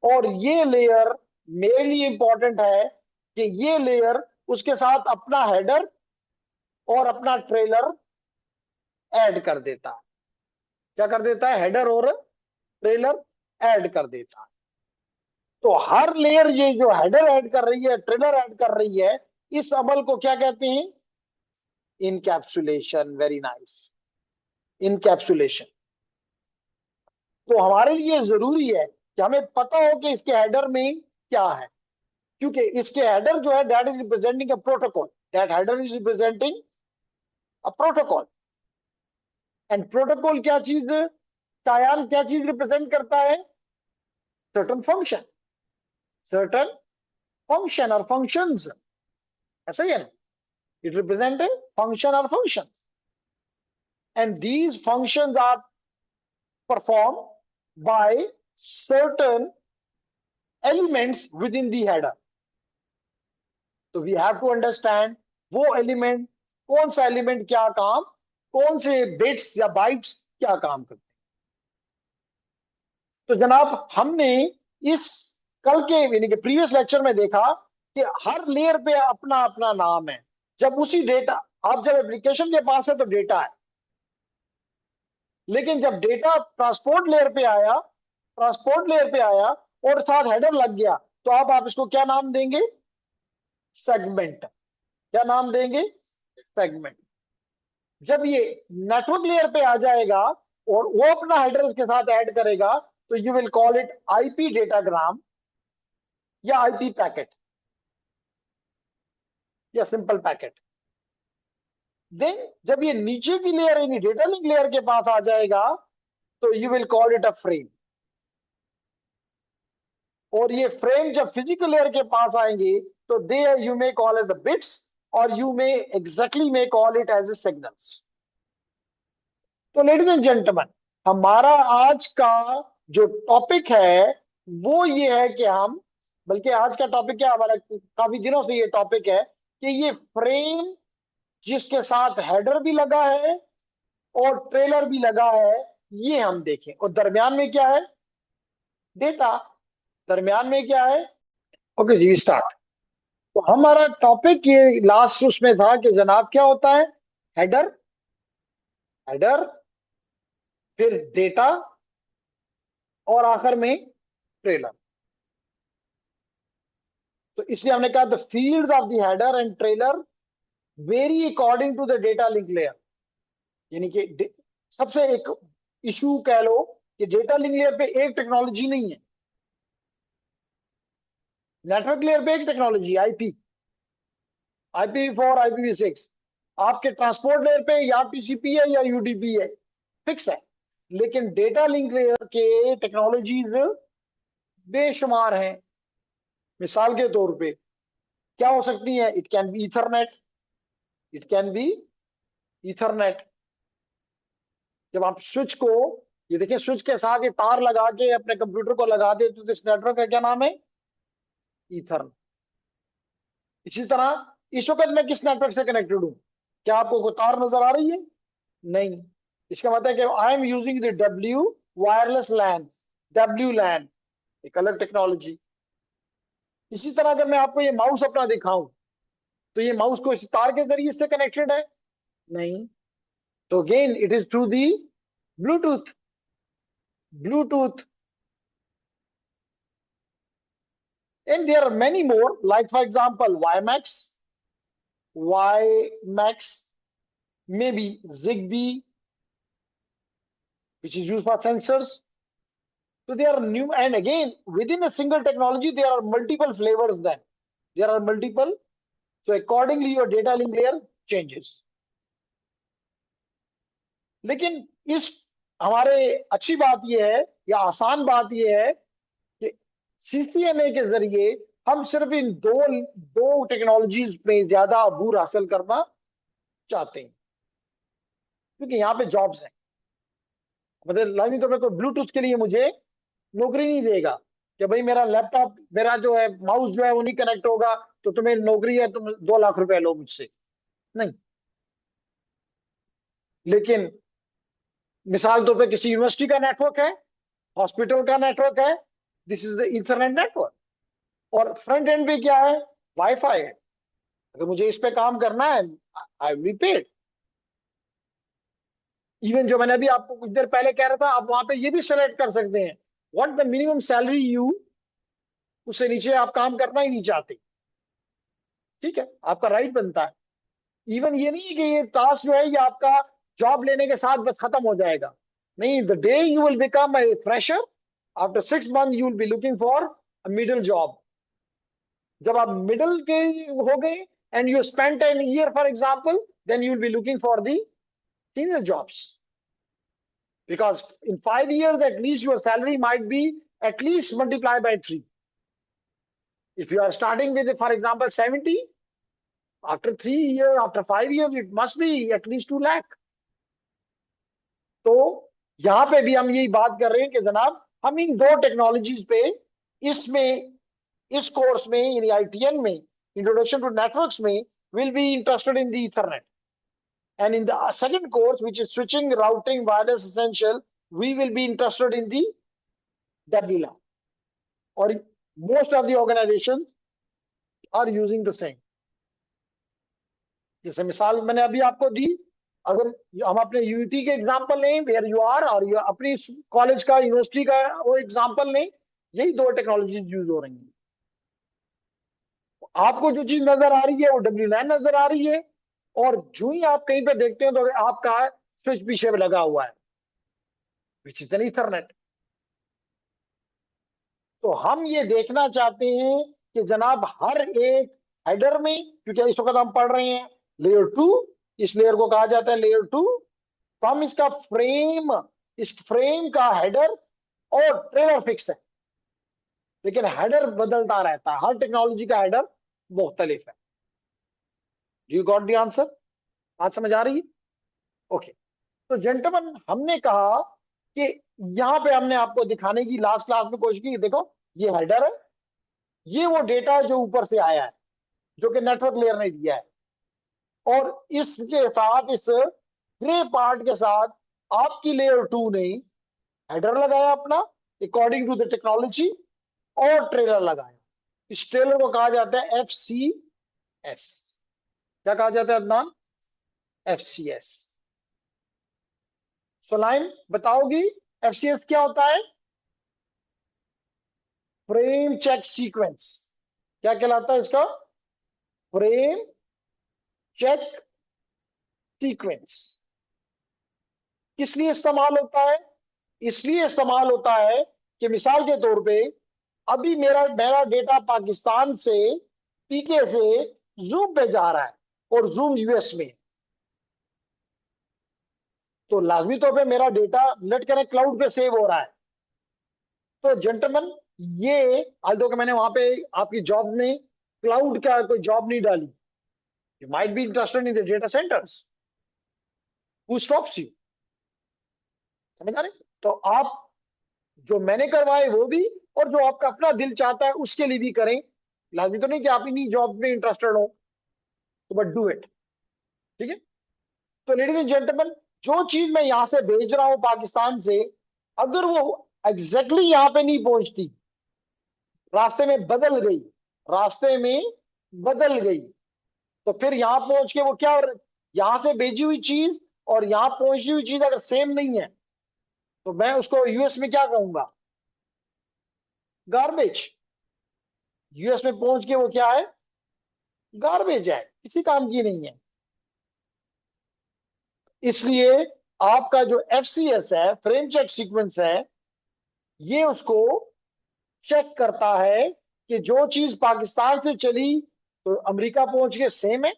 और ये लेयर मेरे लिए इंपॉर्टेंट है कि ये लेयर उसके साथ अपना हेडर और अपना ट्रेलर ऐड कर देता है. क्या कर देता है? हेडर और ट्रेलर ऐड कर देता है. तो हर लेयर ये जो हेडर ऐड कर रही है, ट्रेलर ऐड कर रही है, इस अमल को क्या कहते हैं? इनकैप्सुलेशन. Very nice, encapsulation. तो हमारे लिए जरूरी है कि हमें पता हो कि इसके हेडर में क्या है, क्योंकि इसके हेडर जो है that is representing a protocol. That header is representing a protocol. And protocol क्या चीज, तायान क्या चीज रिप्रेजेंट करता है? सर्टन फंक्शन और फंक्शंस. ऐसा ही है ना? इट रिप्रेजेंट ए फंक्शन और function. And these functions are performed by certain elements within the header. तो we have to understand वो एलिमेंट, कौन सा एलिमेंट क्या काम, कौन से बिट्स या बाइट्स क्या काम करते हैं. तो जनाब हमने इस कल के यानी कि प्रीवियस लेक्चर में देखा कि हर लेयर पे अपना अपना नाम है. जब उसी डेटा, आप जब एप्लीकेशन के पास है तो डेटा है, लेकिन जब डेटा ट्रांसपोर्ट लेयर पे आया और साथ हेडर लग गया तो आप इसको क्या नाम देंगे? सेगमेंट. क्या नाम देंगे? सेगमेंट. जब ये नेटवर्क लेयर पे आ जाएगा और वो अपना हेडर इसके साथ ऐड करेगा तो you will call it IP datagram या IP पैकेट या सिंपल पैकेट. देन जब ये नीचे की लेयर यानी डेटा लिंक लेयर के पास आ जाएगा तो you will call it a frame. और ये फ्रेम जब फिजिकल लेयर के पास आएंगे तो there you may call it the bits और you may exactly may call it as a signals. तो लेडीज एंड जेंटलमैन, हमारा आज का जो टॉपिक है वो ये है कि हम, बल्कि आज का टॉपिक क्या, हमारा काफी दिनों से ये टॉपिक है कि ये फ्रेम जिसके साथ हेडर भी लगा है और ट्रेलर भी लगा है ये हम देखें. और दरमियान में क्या है? डेटा, दरमियान में क्या है। ओके जी, स्टार्ट। तो हमारा टॉपिक ये लास्ट उसमें था कि जनाब क्या होता है, हेडर, हेडर, फिर डेटा, और आखिर में ट्रेलर। तो इसलिए हमने कहा the fields of the header and trailer vary according to the data link layer. यानी कि सबसे एक इशू कह लो कि डेटा लिंक लेयर पे एक टेक्नोलॉजी नहीं है, नेटवर्क लेयर पे एक टेक्नोलॉजी आईपी, IPv4 IPv6। आपके ट्रांसपोर्ट लेयर पे या टीसीपी है या यूडीपी है, फिक्स है। लेकिन डेटा लिंक लेयर के टेक्नोलॉजीज बेशुमार हैं। मिसाल के तौर पे क्या हो सकती है, it can be Ethernet, it can be Ethernet. जब आप स्विच को, ये देखिए स्विच के साथ ये तार लगा के अपने कंप्यूटर को लगा दे तो इस नेटवर्क का क्या नाम है, ईथर। इसी तरह इस वक्त मैं किस नेटवर्क से कनेक्टेड हूं, क्या आपको कोई तार नजर आ रही है, नहीं। इसका मतलब है कि I am using the W wireless LAN, W LAN, एक अलग टेक्नोलॉजी। इसी तरह अगर मैं आपको ये माउस अपना दिखाऊं तो ये माउस को इस तार के जरिए से कनेक्टेड है, नहीं। तो again it is through the Bluetooth, Bluetooth. And there are many more, like for example, WiMAX, maybe Zigbee, which is used for sensors. So they are new, and again, within a single technology, there are multiple flavors then. There are multiple, so accordingly your data link layer changes. लेकिन इस हमारे अच्छी बात यह है या आसान बात यह है कि CCNA के जरिए हम सिर्फ इन दो टेक्नोलॉजीज में ज्यादा अबूर हासिल करना चाहते हैं, क्योंकि यहाँ पे जॉब्स हैं। मतलब लाजमी तौर पर कोई ब्लूटूथ के लिए मुझे नौकरी नहीं देगा कि भाई मेरा लैपटॉप, मेरा जो है माउस जो है वो नहीं कनेक्ट होगा तो तुम्हें नौकरी है, तुम 2 लाख रुपए लो मुझसे, नहीं। लेकिन मिसाल तौर पे किसी यूनिवर्सिटी का नेटवर्क है, हॉस्पिटल का नेटवर्क है, this is the internet network. और फ्रंट एंड पे क्या है, वाईफाई है। अगर मुझे इस पे काम करना है, I will be paid. Even जो मैंने अभी आपको कुछ देर पहले कह रहा था, आप वहां पे ये भी सेलेक्ट कर सकते हैं what the minimum salary you, उससे नीचे आप काम करना ही नहीं चाहते, ठीक है, आपका राइट बनता है। इवन ये नहीं है कि ये टास्क जो है ये आपका जॉब लेने के साथ बस खत्म हो जाएगा, नहीं। The day you will become a fresher, after 6 month you will be looking for a middle job. जब आप मिडिल के हो गए and you spend an year for example, then you will be looking for the senior jobs, because in 5 years at least your salary might be at least multiplied by 3. If you are starting with, for example, 70, after 3 years, after 5 years, it must be at least 2 lakh. तो यहां पे भी हम यही बात कर रहे हैं कि जनाब हम इन दो टेक्नोलॉजीज पे इसमें इस कोर्स में यानी ITN में इंट्रोडक्शन टू नेटवर्क्स में will be interested in the Ethernet, and in the second course which is switching routing wireless essential we will be interested in the WLAN, or most of the organizations are using the same। जैसे मिसाल मैंने अभी आपको दी, अगर हम अपने UT के example लें वेयर यू आर, और अपनी कॉलेज का यूनिवर्सिटी का वो एग्जांपल लें, यही दो टेक्नोलॉजीज यूज हो रही हैं। आपको जो चीज नजर आ रही है वो WLAN नजर आ रही है, और जो ही आप कहीं पे देखते हैं तो आपका स्विच पीछे में लगा हुआ है विच इज एन ईथरनेट। तो हम ये देखना चाहते हैं कि जनाब हर एक हेडर में, क्योंकि इस वक्त हम पढ़ रहे हैं लेयर 2, इस लेयर को कहा जाता है लेयर 2, तो हम इसका फ्रेम, इस फ्रेम का हेडर और ट्रेलर फिक्स है, लेकिन हेडर बदलता रहता है, हर टेक्नोलॉजी का हेडर मुख्तलिफ है। यू गॉट द आंसर, बात समझ आ रही है, ओके। तो जेंटलमैन हमने कहा कि यहां पे हमने आपको दिखाने की लास्ट क्लास में कोशिश की, देखो ये हेडर है, ये वो डेटा जो ऊपर से आया है जो कि नेटवर्क लेयर ने दिया है, और इसके साथ इस ग्रे पार्ट के साथ आपकी लेयर 2 ने हेडर लगाया अपना, अकॉर्डिंग टू द टेक्नोलॉजी, और ट्रेलर लगाया। इस ट्रेलर को कहा जाता है FCS। क्या कहा जाता है अदनान? FCS। सोलाइम बताओगी FCS क्या होता है? Frame check sequence. क्या कहलाता है इसका? Frame check sequence. किस लिए इस्तेमाल होता है? इसलिए इस्तेमाल होता है कि मिसाल के तौर पे अभी मेरा मेरा डेटा पाकिस्तान से पीके से जूम पे जा रहा है और जूम US में, तो लाजमी तौर पे मेरा डेटा नेट कनेक्ट क्लाउड पे सेव हो रहा है। तो जेंटलमैन, ये although कि मैंने वहां पे आपकी जॉब में क्लाउड का कोई जॉब नहीं डाली, you might be interested in the data centres, who stops you? समझ आ रहे? तो आप जो मैंने करवाए वो भी, और जो आपका अपना दिल चाहता है उसके लिए भी करें। लाजमी तो नहीं कि आप इन्हीं जॉब में इंटरेस्टेड हो, तो बट डू इट। ठीक है? तो लेडीज एंड जेंटलमैन, जो चीज मैं यहां से भेज रहा हूं पाकिस्तान से, अगर वो एग्जैक्टली यहां पे नहीं पहुंचती, रास्ते में बदल गई, रास्ते में बदल गई, तो फिर यहां पहुंच के वो क्या, यहां से भेजी हुई चीज और यहां पहुंची हुई चीज अगर सेम नहीं है, तो मैं उसको US में क्या कहूंगा? गार्बेज। US में पहुंच के वो क्या है? गार्बेज है, किसी काम की नहीं है। इसलिए आपका जो FCS है, फ्रेम चेक सीक्वेंस है, ये उसको चेक करता है कि जो चीज पाकिस्तान से चली तो अमेरिका पहुंच के सेम है,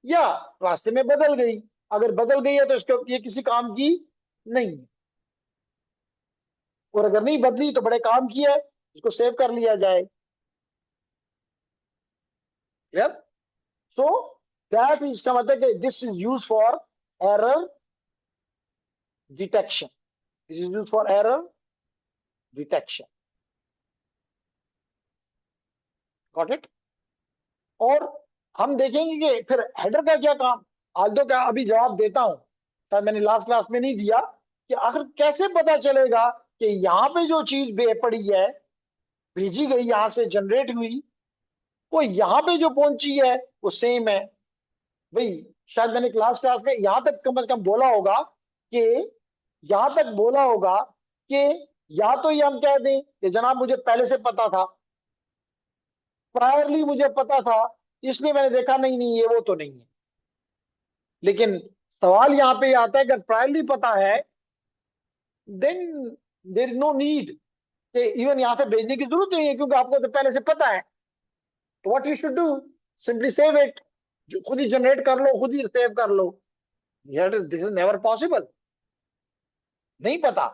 या रास्ते में बदल गई। अगर बदल गई है तो इसको ये किसी काम की नहीं है, और अगर नहीं बदली तो बड़े काम की है, इसको सेव कर लिया जाए। क्लियर? सो दैट इसका मतलब कि this is use for error detection. This is use for error detection. Got it? और हम देखेंगे कि फिर हेडर का क्या काम। आल्दो का अभी जवाब देता हूं, शायद मैंने लास्ट क्लास में नहीं दिया, कि आखिर कैसे पता चलेगा कि यहां पे जो चीज पड़ी है, भेजी गई, यहां से जनरेट हुई, वो यहां पे जो पहुंची है वो सेम है। भाई, शायद मैंने क्लास में यहां तक कम से कम बोला होगा कि, यहां तक बोला होगा कि या तो ये हम कह दें कि जनाब मुझे पहले से पता था, प्रायरली मुझे पता था, इसलिए मैंने देखा, नहीं नहीं ये वो तो नहीं है। लेकिन सवाल यहां पे आता है, अगर प्रायरली पता है, then there is no need कि इवन यहां से भेजने की जरूरत नहीं है, क्योंकि आपको तो पहले से पता है। तो what you should do, simply save it. जो खुद ही जनरेट कर लो, खुद ही सेव कर लो। This is never possible. नहीं पता,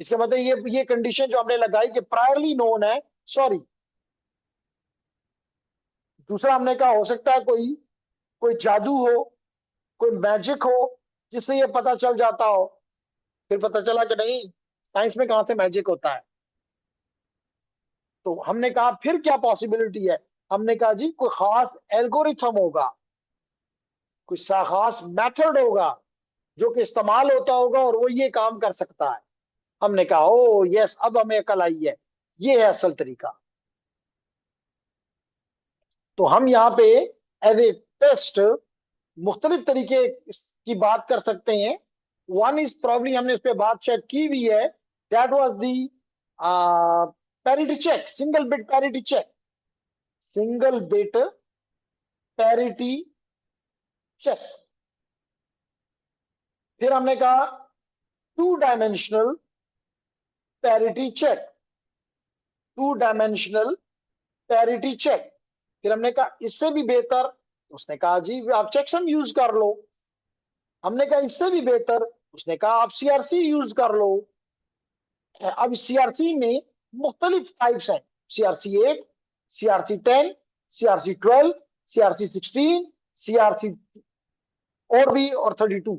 इसका मतलब ये कंडीशन जो हमने लगाई कि प्रायरली नोन है, सॉरी। दूसरा हमने कहा हो सकता है कोई कोई जादू हो, कोई मैजिक हो, जिससे ये पता चल जाता हो। फिर पता चला कि नहीं, साइंस में कहां से मैजिक होता है। तो हमने कहा फिर क्या पॉसिबिलिटी है? हमने कहा जी कोई खास एल्गोरिथम होगा, कोई खास मेथड होगा जो कि इस्तेमाल होता होगा और वो ये काम कर सकता है। हमने कहा ओ यस, अब हमें अकल आई है, ये है असल तरीका। तो हम यहाँ पे एज ए टेस्ट मुख्तलिफ तरीके की बात कर सकते हैं। वन इज प्रॉब्ली, हमने इस पे बात शायद की भी है, that was the parity check, single bit parity check. Single bit parity check. फिर हमने कहा two dimensional parity check, two dimensional parity check. फिर हमने कहा इससे भी बेहतर, उसने कहा जी आप चेकसम यूज कर लो। हमने कहा इससे भी बेहतर, उसने कहा आप CRC यूज कर लो। अब CRC में मुख्तलिफ टाइप्स हैं, CRC 8, CRC 10, CRC 12, CRC 16, CRC और भी, और 32।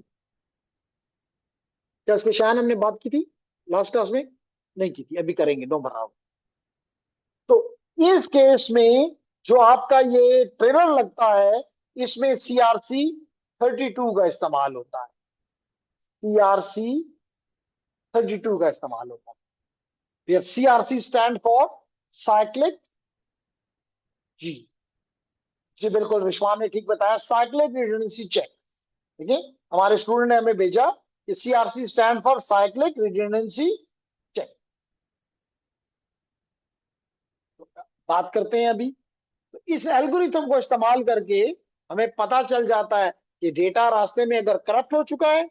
क्या इसके शायद हमने बात की थी लास्ट क्लास में? नहीं की थी, अभी करेंगे, नो बराबर। तो इस केस में जो आपका ये ट्रेलर लगता है, इसमें CRC 32 का इस्तेमाल होता है। CRC 32 का इस्तेमाल होता है। where CRC stand for cyclic, जी जी बिल्कुल रिश्वान ने ठीक बताया, साइक्लिक रिडंडेंसी चेक। ठीक है, हमारे स्टूडेंट ने हमें भेजा कि CRC stand for cyclic redundancy check. तो बात करते हैं अभी, तो इस एल्गोरिथम को इस्तेमाल करके हमें पता चल जाता है कि डेटा रास्ते में अगर करप्ट हो चुका है,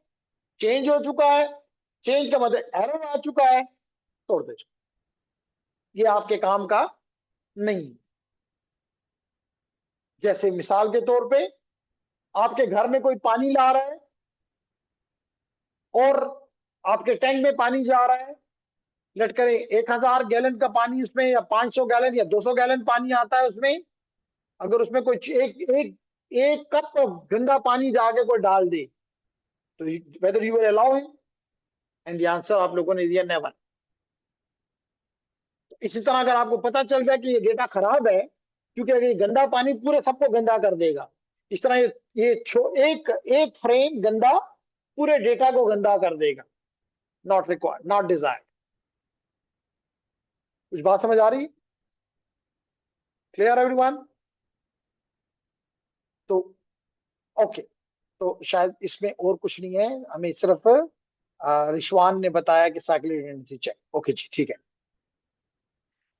चेंज हो चुका है, चेंज का मतलब एरर आ चुका है, तोड़ दे, ये आपके काम का नहीं। जैसे मिसाल के तौर पे आपके घर में कोई पानी ला रहा है और आपके टैंक में पानी जा रहा है, लेट करें 1000 गैलन का पानी उसमें, या 500 गैलन या 200 गैलन पानी आता है उसमें, अगर उसमें कोई एक एक एक कप गंदा पानी जाके कोई डाल दे, तो whether you will allow him, and the answer आप लोगों ने दिया नेवर। तो इसी तरह अगर आपको पता चल जाए कि ये डेटा खराब है, क्योंकि अगर ये गंदा पानी पूरे सबको गंदा कर देगा, इस तरह ये एक एक फ्रेम गंदा पूरे डेटा को गंदा कर देगा, नॉट रिक्वायर्ड, नॉट डिजायर्ड। कुछ बात समझ आ रही? Clear everyone? तो ओके, तो शायद इसमें और कुछ नहीं है, हमें सिर्फ रिशवान ने बताया कि साइक्लिक रिडंडेंसी चेक। ओके जी, ठीक है।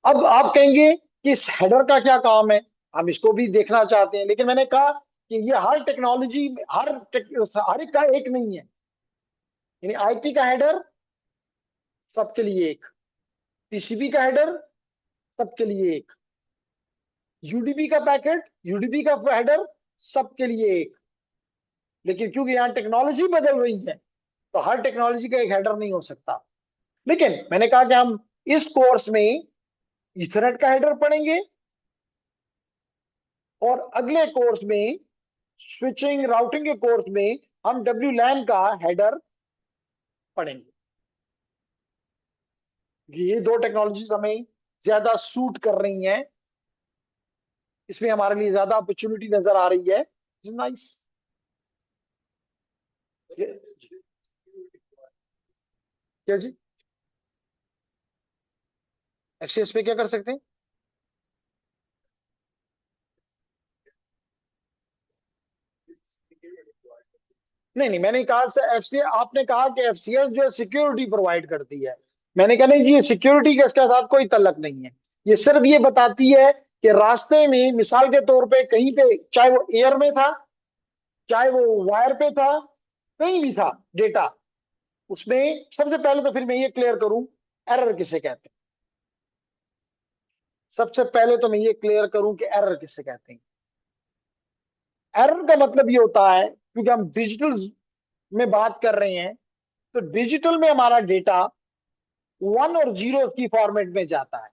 अब आप कहेंगे कि इस हेडर का क्या काम है, हम इसको भी देखना चाहते हैं, लेकिन मैंने कहा कि ये हर टेक्नोलॉजी हर एक का एक नहीं है। यानी आईपी का हेडर सबके लिए एक, टीसीपी का हेडर सबके लिए एक, यूडीपी का पैकेट, यूडीपी का हेडर सबके लिए एक। लेकिन क्योंकि यहाँ टेक्नोलॉजी बदल रही है, तो हर टेक्नोलॉजी का एक हेडर नहीं हो सकता। लेकिन मैंने कहा कि हम इस कोर्स में इथरनेट का हेडर पढ़ेंगे, और अगले कोर्स में स्विचिंग राउटिंग के कोर्स में हम WLAN का हेडर पढ़ेंगे। ये दो टेक्नोलॉजीज हमें ज्यादा सूट कर रही हैं, इसमें हमारे लिए ज्यादा अपॉर्चुनिटी नजर आ रही है। नाइस। क्या जी? एक्सेस पे क्या कर सकते हैं? नहीं नहीं, मैंने कहा से एफसी, आपने कहा कि FCS जो है सिक्योरिटी प्रोवाइड करती है, मैंने कहा नहीं जी, ये सिक्योरिटी के इसके साथ कोई तल्लक नहीं है। ये सिर्फ ये बताती है कि रास्ते में मिसाल के तौर पे कहीं पे, चाहे वो एयर में था, चाहे वो वायर पे था, कहीं भी था डेटा, उसमें सबसे पहले तो फिर मैं ये क्लियर करूं, एरर किसे कहते हैं। सबसे पहले तो मैं ये क्लियर करूं कि एरर किसे कहते हैं। एरर का मतलब ये होता है, क्योंकि हम डिजिटल में बात कर रहे हैं, तो डिजिटल में हमारा डेटा 1 और 0 की फॉर्मेट में जाता है,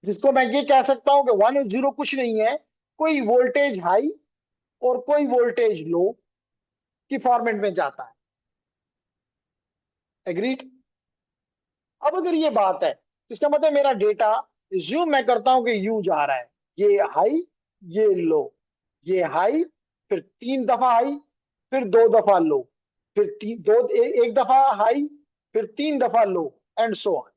जिसको मैं ये कह सकता हूं कि 1 और 0 कुछ नहीं है, कोई वोल्टेज हाई और कोई वोल्टेज लो की फॉर्मेट में जाता है। एग्रीड? अब अगर ये बात है, तो इसका मतलब मेरा डेटा, ज्यूम मैं करता हूं कि यू जा रहा है, ये हाई, ये लो, ये हाई, फिर 3 दफा हाई, फिर 2 दफा लो, फिर एक दफा हाई, फिर 3 दफा लो, एंड सो ऑन।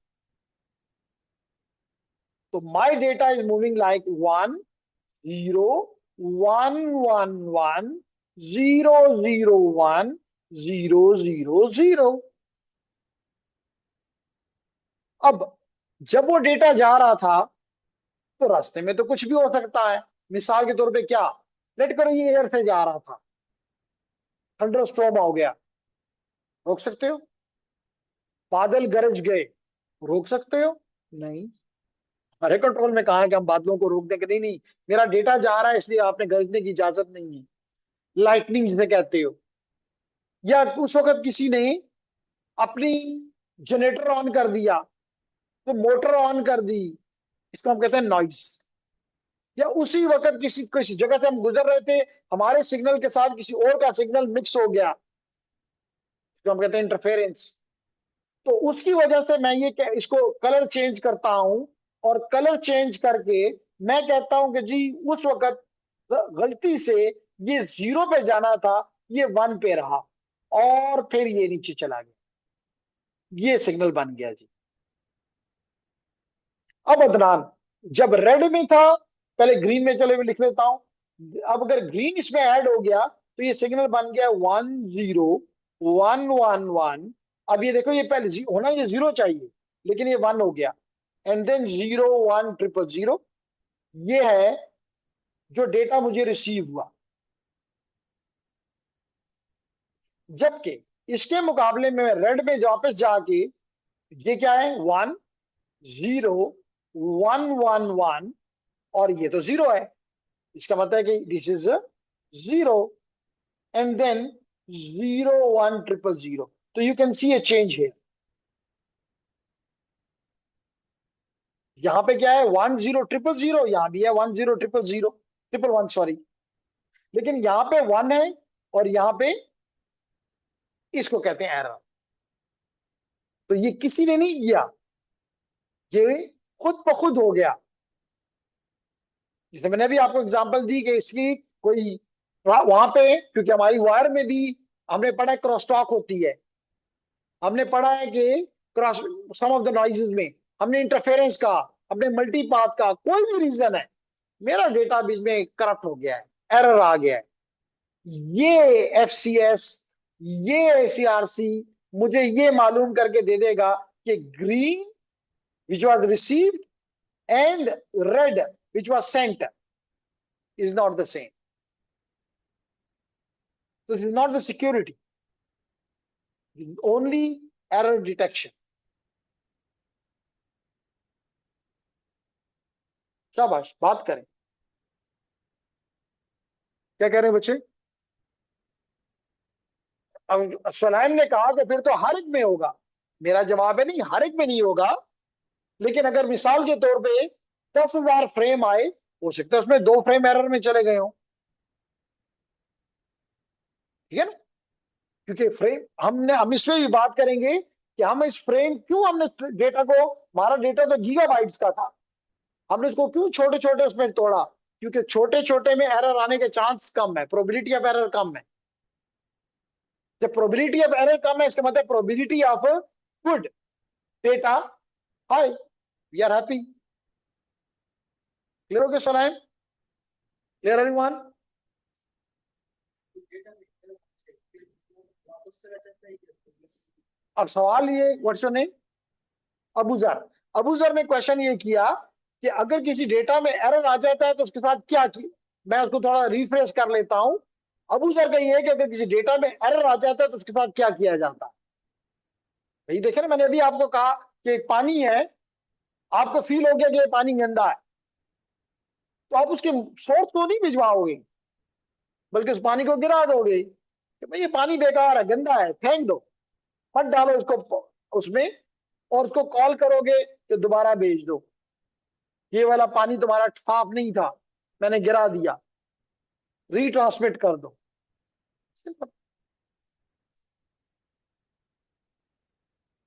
तो my data is moving like 1 0 1 1 1 0 0 1 0 0 0। अब जब वो डेटा जा रहा था, तो रास्ते में तो कुछ भी हो सकता है। मिसाल के तौर पे क्या, लेट करो ये एयर से जा रहा था, थंडर स्टॉर्म हो गया, रोक सकते हो? बादल गरज गए, रोक सकते हो? नहीं। हमारे कंट्रोल में कहा है कि हम बादलों को रोक दें कि नहीं नहीं, मेरा डेटा जा रहा है इसलिए आपने गरजने की इजाजत नहीं है। लाइटनिंग जिसे कहते हो, या उस वक्त किसी ने अपनी जनरेटर ऑन कर दिया, तो मोटर ऑन कर दी, इसको हम कहते हैं नॉइस। या उसी वक्त किसी किसी जगह से हम गुजर रहे थे, हमारे सिग्नल के साथ किसी और का सिग्नल मिक्स हो गया, जो हम कहते हैं इंटरफेरेंस। तो उसकी वजह से मैं इसको कलर चेंज करता हूं, और कलर चेंज करके मैं कहता हूं कि जी उस वक्त गलती से ये 0 पे जाना था, ये 1 पे रहा, और फिर ये नीचे चला गया, ये सिग्नल बन गया जी। अब अदनान, जब रेड में था, पहले ग्रीन में, चले मैं लिख लेता हूं। अब अगर ग्रीन इसमें ऐड हो गया तो ये सिग्नल बन गया 10 1 1 1। अब ये देखो, ये पहले होना ये 0 चाहिए, लेकिन ये 1 हो गया। And then 0 1 0 0। ये है जो डेटा मुझे रिसीव हुआ। जबकि इसके मुकाबले में रेड में वापस जाके, ये क्या है, 1 0 1 1 1, और ये तो 0 है। इसका मतलब है कि दिस इज 0। And then 0 1 0 0। तो you can see A change है। यहां पे क्या है, 10 0 0 0, यहां भी है 10 0 0 0 1 1, सॉरी। लेकिन यहां पे 1 है, और यहां पे इसको कहते हैं एरर। तो ये किसी ने नहीं किया, ये खुद ब खुद हो गया। जैसे मैंने अभी आपको एग्जांपल दी कि इसकी कोई वहां पे, क्योंकि हमारी वायर में भी हमने पढ़ा है क्रॉस टॉक होती है। हमने पढ़ा है कि cross, some of the noises में हमने इंटरफेरेंस का, हमने मल्टीपाथ का, कोई भी रीजन है, मेरा डेटा बीच में करप्ट हो गया है, एरर आ गया है। ये एफसीएस, ये एसीआरसी मुझे ये मालूम करके दे देगा कि green which was received and red which was sent is not the same. This is not the security, only error detection. शाबाश, बात करें। क्या कह रहे हैं बच्चे? अब सलाइम ने कहा कि फिर तो हर एक में होगा। मेरा जवाब है नहीं, हर एक में नहीं होगा। लेकिन अगर मिसाल के तौर पे 10,000 फ्रेम आए, हो सकता है उसमें 2 फ्रेम एरर में चले गए हो। ठीक है ना? क्योंकि फ्रेम हम इसमें भी बात करेंगे कि हम इस फ्रेम क्यों, हमने डेटा को, हमारा डेटा तो गीगाबाइट्स का था, हमने इसको क्यों छोटे छोटे उसमें तोड़ा? क्योंकि छोटे छोटे में एरर आने के चांस कम है, प्रोबेबिलिटी ऑफ एरर कम है। जब प्रोबेबिलिटी ऑफ एरर कम है, इसका मतलब probability of good data high. We are happy. Clear हो गया सलाइम? Clear everyone? अब सवाल ये, what's your name? Abuzar. Abuzar ने क्वेश्चन ये किया कि अगर किसी डेटा में एरर आ जाता है तो उसके साथ क्या किया। मैं उसको थोड़ा रिफ्रेश कर लेता हूं। अबूजर का ये है कि अगर किसी डेटा में एरर आ जाता है तो उसके साथ क्या किया जाता है। भाई देखे ना, मैंने अभी आपको कहा कि एक पानी है, आपको फील हो गया कि ये पानी गंदा है, तो आप उसके सोर्स को नहीं भिजवाओगे, बल्कि उस पानी को गिरा दोगे कि भाई ये पानी बेकार है, गंदा है, फेंक दो, मत डालो उसको उसमें, और उसको कॉल करोगे कि दोबारा भेज दो, ये वाला पानी तुम्हारा साफ नहीं था, मैंने गिरा दिया, रीट्रांसमिट कर दो। सिंपल।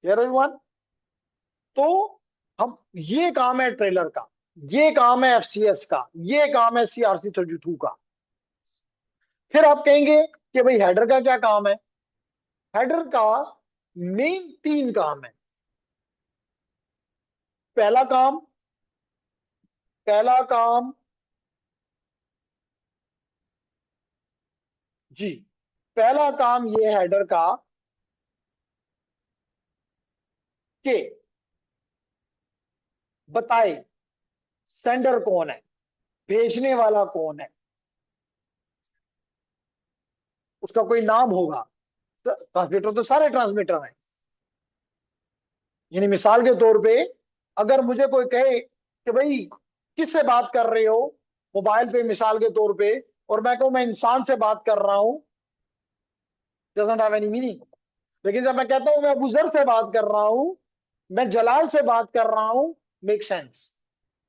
Clear everyone? तो हम, ये काम है ट्रेलर का, ये काम है एफसीएस का, ये काम है CRC32 का। फिर आप कहेंगे कि भाई हेडर का क्या काम है? हेडर का मेन 3 काम है। पहला काम, पहला काम जी, पहला काम ये हेडर का कि बताए सेंडर कौन है, भेजने वाला कौन है, उसका कोई नाम होगा। ट्रांसमीटर तो सारे ट्रांसमीटर हैं। यानी मिसाल के तौर पे, अगर मुझे कोई कहे कि भाई किससे बात कर रहे हो मोबाइल पे, मिसाल के तौर पे, और मैं कहूं मैं इंसान से बात कर रहा हूं, डजंट हैव एनी मीनिंग। लेकिन जब मैं कहता हूं मैं अबूजर से बात कर रहा हूं, मैं जलाल से बात कर रहा हूं, मेक सेंस।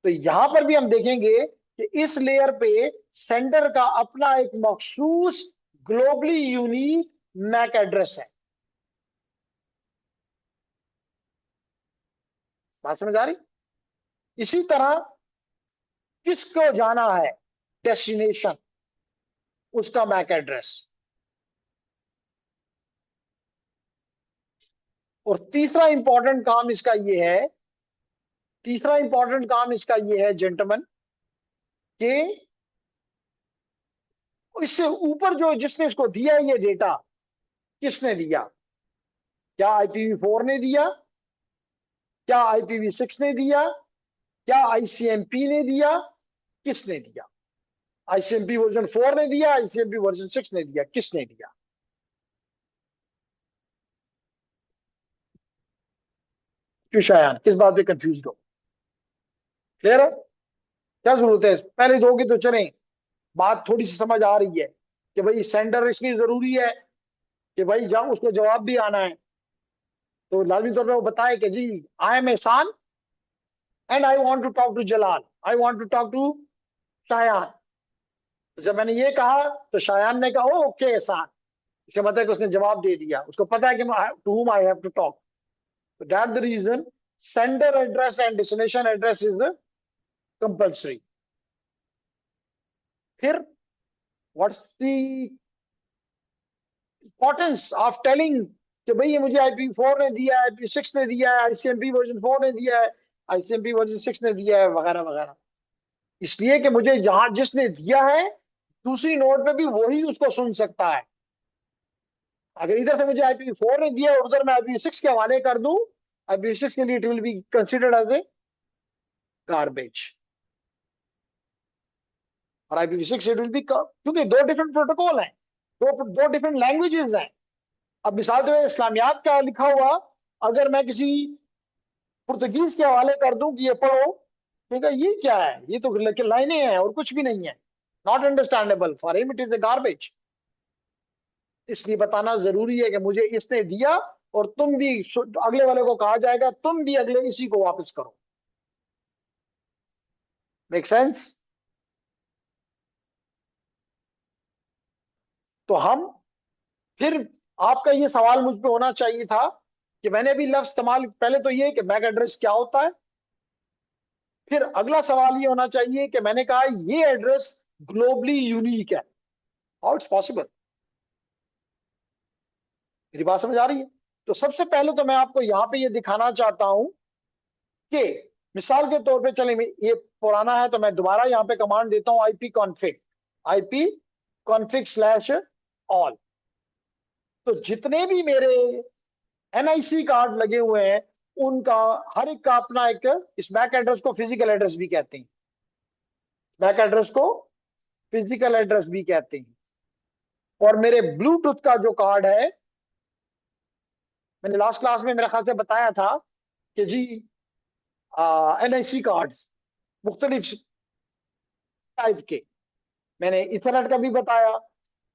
तो यहां पर भी हम देखेंगे कि इस लेयर पे सेंडर का अपना एक मखसूस ग्लोबली यूनिक मैक एड्रेस है। बात समझ आ रही? इसी तरह किसको जाना है डेस्टिनेशन, उसका मैक एड्रेस। और तीसरा इंपॉर्टेंट काम इसका यह है तीसरा इंपॉर्टेंट काम इसका ये है जेंटलमैन कि इससे ऊपर जो जिसने इसको दिया ये डेटा, किसने दिया? क्या IPv4 ने दिया? क्या IPv6 ने दिया? क्या ICMP ने दिया? किसने दिया? ICMP वर्जन 4 ने दिया? ICMP वर्जन 6 ने दिया? किसने दिया? क्यों शायान, किस बात पे कंफ्यूज हो? क्लियर है? क्या जरूरत है, पहले दोगे तो चले, बात थोड़ी सी समझ आ रही है कि भाई सेंडर इसलिए जरूरी है कि भाई जब उसको जवाब भी आना है तो लाजमी तौर पर वो बताए कि जी I am Ehsan and I want to talk to Jalal, I want to talk to Shayan. तो जब मैंने ये कहा तो शायान ने कहा ओ ओके एहसान, इसका मतलब है कि उसने जवाब दे दिया, उसको पता है कि to whom I have to talk. तो that the reason sender address and destination address is compulsory. फिर what's the importance of telling कि भाई ये मुझे IP4 ने दिया है, IP6 ने दिया है, ICMP वर्जन 4 ने दिया है, ICMP वर्जन 6 ने दिया है, वगैरह वगैरह। इसलिए कि मुझे यहां जिसने दिया है दूसरी नोड पे भी वही उसको सुन सकता है। अगर इधर से मुझे IPv4 ने दिया और उधर मैं IPv6 के हवाले कर दूं, IPv6 के लिए it will be considered as a garbage, और IPv6 इट विल बी, क्योंकि दो डिफरेंट प्रोटोकॉल हैं, दो डिफरेंट लैंग्वेजेस हैं। अब मिसाल के इस्लामियात का लिखा हुआ अगर मैं किसी पुर्तगीज के हवाले कर दूं कि ये पढ़ो, ठीक है ये क्या है, ये तो लाइनें हैं और कुछ भी नहीं है, not understandable for him, it is a garbage. इसलिए बताना जरूरी है कि मुझे इसने दिया और तुम भी, अगले वाले को कहा जाएगा तुम भी अगले इसी को वापस करो। Make sense? तो हम फिर, आपका ये सवाल मुझ पे होना चाहिए था कि मैंने भी लफ्ज इस्तेमाल, पहले तो ये कि मैक एड्रेस क्या होता है, फिर अगला सवाल ये होना चाहिए कि मैंने कहा ये एड्रेस ग्लोबली यूनिक है, हाउ इट्स पॉसिबल? मेरी बात समझ आ रही है? तो सबसे पहले तो मैं आपको यहां पे ये दिखाना चाहता हूं कि मिसाल के तौर पे, चले ये पुराना है तो मैं दोबारा यहां पे कमांड देता हूं IP कॉन्फिग स्लैश ऑल। तो जितने भी मेरे NIC कार्ड लगे हुए हैं उनका हर एक का अपना एक, इस बैक एड्रेस को फिजिकल एड्रेस भी कहते हैं, बैक एड्रेस को फिजिकल एड्रेस भी कहते हैं। और मेरे ब्लूटूथ का जो कार्ड है, मैंने लास्ट क्लास में मेरे ख्याल से बताया था कि जी NIC कार्ड्स मुख्तलिफ टाइप के, मैंने इथरनेट का भी बताया,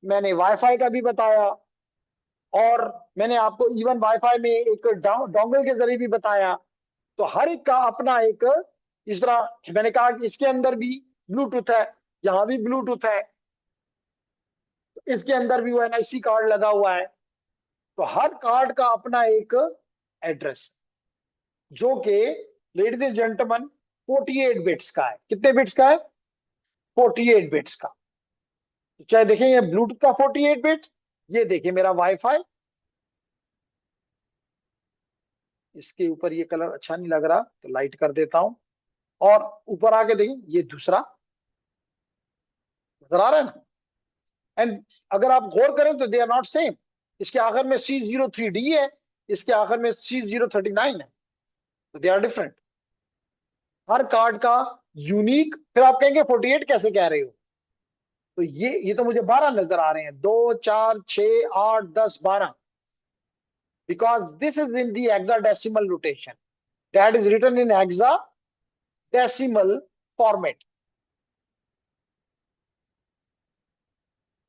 मैंने वाईफाई का भी बताया, और मैंने आपको इवन वाईफाई में एक डोंगल के जरिए भी बताया। तो हर एक का अपना एक, इस तरह मैंने कहा कि इसके अंदर भी ब्लूटूथ है, यहाँ भी ब्लूटूथ है, इसके अंदर भी वो NIC कार्ड लगा हुआ है। तो हर कार्ड का अपना एक एड्रेस, जो कि लेडीज एंड जेंटलमैन 48 बिट्स का है। कितने बिट्स का है? 48 बिट्स का। तो चाहे देखें ये ब्लूटूथ का 48 बिट, ये देखिए मेरा वाईफाई, इसके ऊपर ये कलर अच्छा नहीं लग रहा तो लाइट कर देता हूं, और ऊपर आके देखिए ये दूसरा, नजर आ रहा है ना? एंड अगर आप गौर करें तो दे आर नॉट सेम, इसके आखिर में C03D है, इसके आखिर में C039 है, तो दे आर डिफरेंट। हर कार्ड का यूनिक। फिर आप कहेंगे 48 कैसे कह रहे हो? तो ये तो मुझे 12 नजर आ रहे हैं, 2 4 6 8 10 12, because this is in the hexadecimal notation, that is written in hexadecimal format.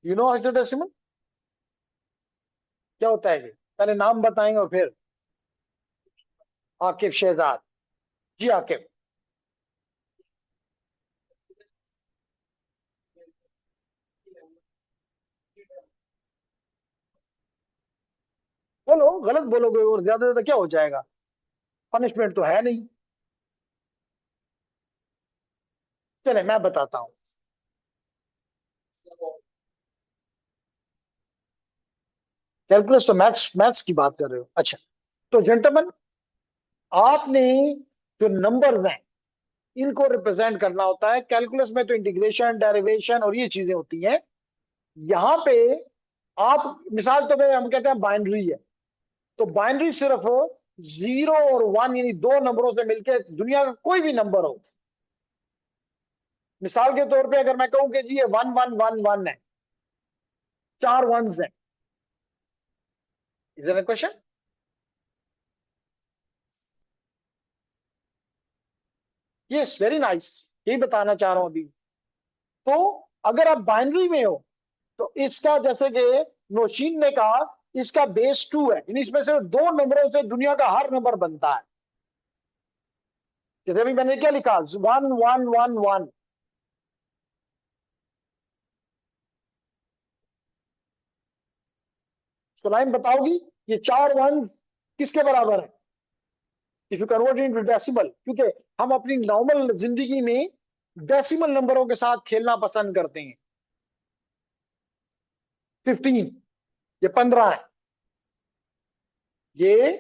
You know hexadecimal क्या होता है? ये पहले नाम बताएंगे और फिर। आकिब शहजाद। जी आकिब, बोलो, गलत बोलोगे और ज्यादा ज्यादा क्या हो जाएगा, पनिशमेंट तो है नहीं। चले मैं बताता हूँ। कैलकुलस तो मैथ्स मैथ्स की बात कर रहे हो, अच्छा। तो जेंटलमैन, आपने जो नंबर्स हैं इनको रिप्रेजेंट करना होता है। कैलकुलस में तो इंटीग्रेशन, डेरिवेशन और ये चीजें होती हैं। यहां पे आप मिसाल तो हम कहते हैं बाइनरी है, तो बाइनरी सिर्फ 0 और 1 यानी दो नंबरों से मिलकर दुनिया का कोई भी नंबर हो। मिसाल के तौर पे अगर मैं कहूं कि जी ये 1111 है, 4 1s है, is that a question? Yes, very nice, यही बताना चाह रहा हूं अभी। तो अगर आप बाइनरी में हो तो इसका, जैसे कि नौशीन ने कहा, इसका बेस 2 है, यानी इसमें सिर्फ दो नंबरों से दुनिया का हर नंबर बनता है। जैसे अभी मैंने क्या लिखा, 1111। तो लाइन बताओगी ये 4 1 किसके बराबर है if you convert into decimal, क्योंकि हम अपनी नॉर्मल जिंदगी में डेसिमल नंबरों के साथ खेलना पसंद करते हैं। 15, ये 15 है, ये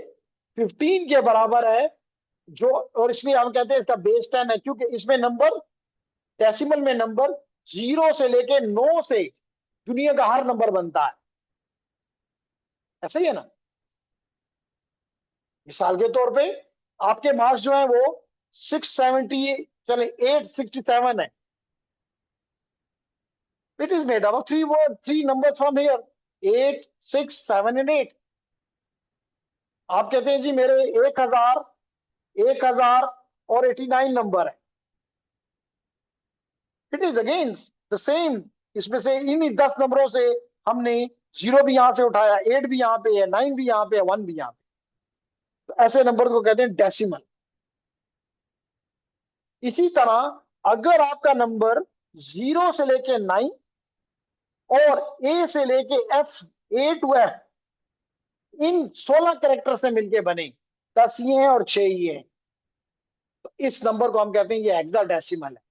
15 के बराबर है। जो, और इसलिए हम कहते हैं इसका बेस 10 है, क्योंकि इसमें नंबर, डेसिमल में नंबर 0 से लेके 9 से दुनिया का हर नंबर बनता है। ऐसा ही है ना? मिसाल के तौर पे आपके मार्क्स जो है वो 670, चले 867 है। It is made up three number from here, 8 6 7 and 8। आप कहते हैं जी मेरे 1000 और 89 नंबर है। It is again the same. इसमें से इन्हीं 10 नंबरों से हमने 0 भी यहां से उठाया, 8 भी यहां पे है, 9 भी यहां पे है, 1 भी यहां पे। तो ऐसे नंबर को कहते हैं डेसिमल। इसी तरह अगर आपका नंबर 0 से लेके 9 और ए से लेके F, A to F, in 16 character से मिलके बने, 10 ये हैं और 6 ये हैं, तो इस नंबर को हम कहते हैं ये हेक्साडेसिमल है।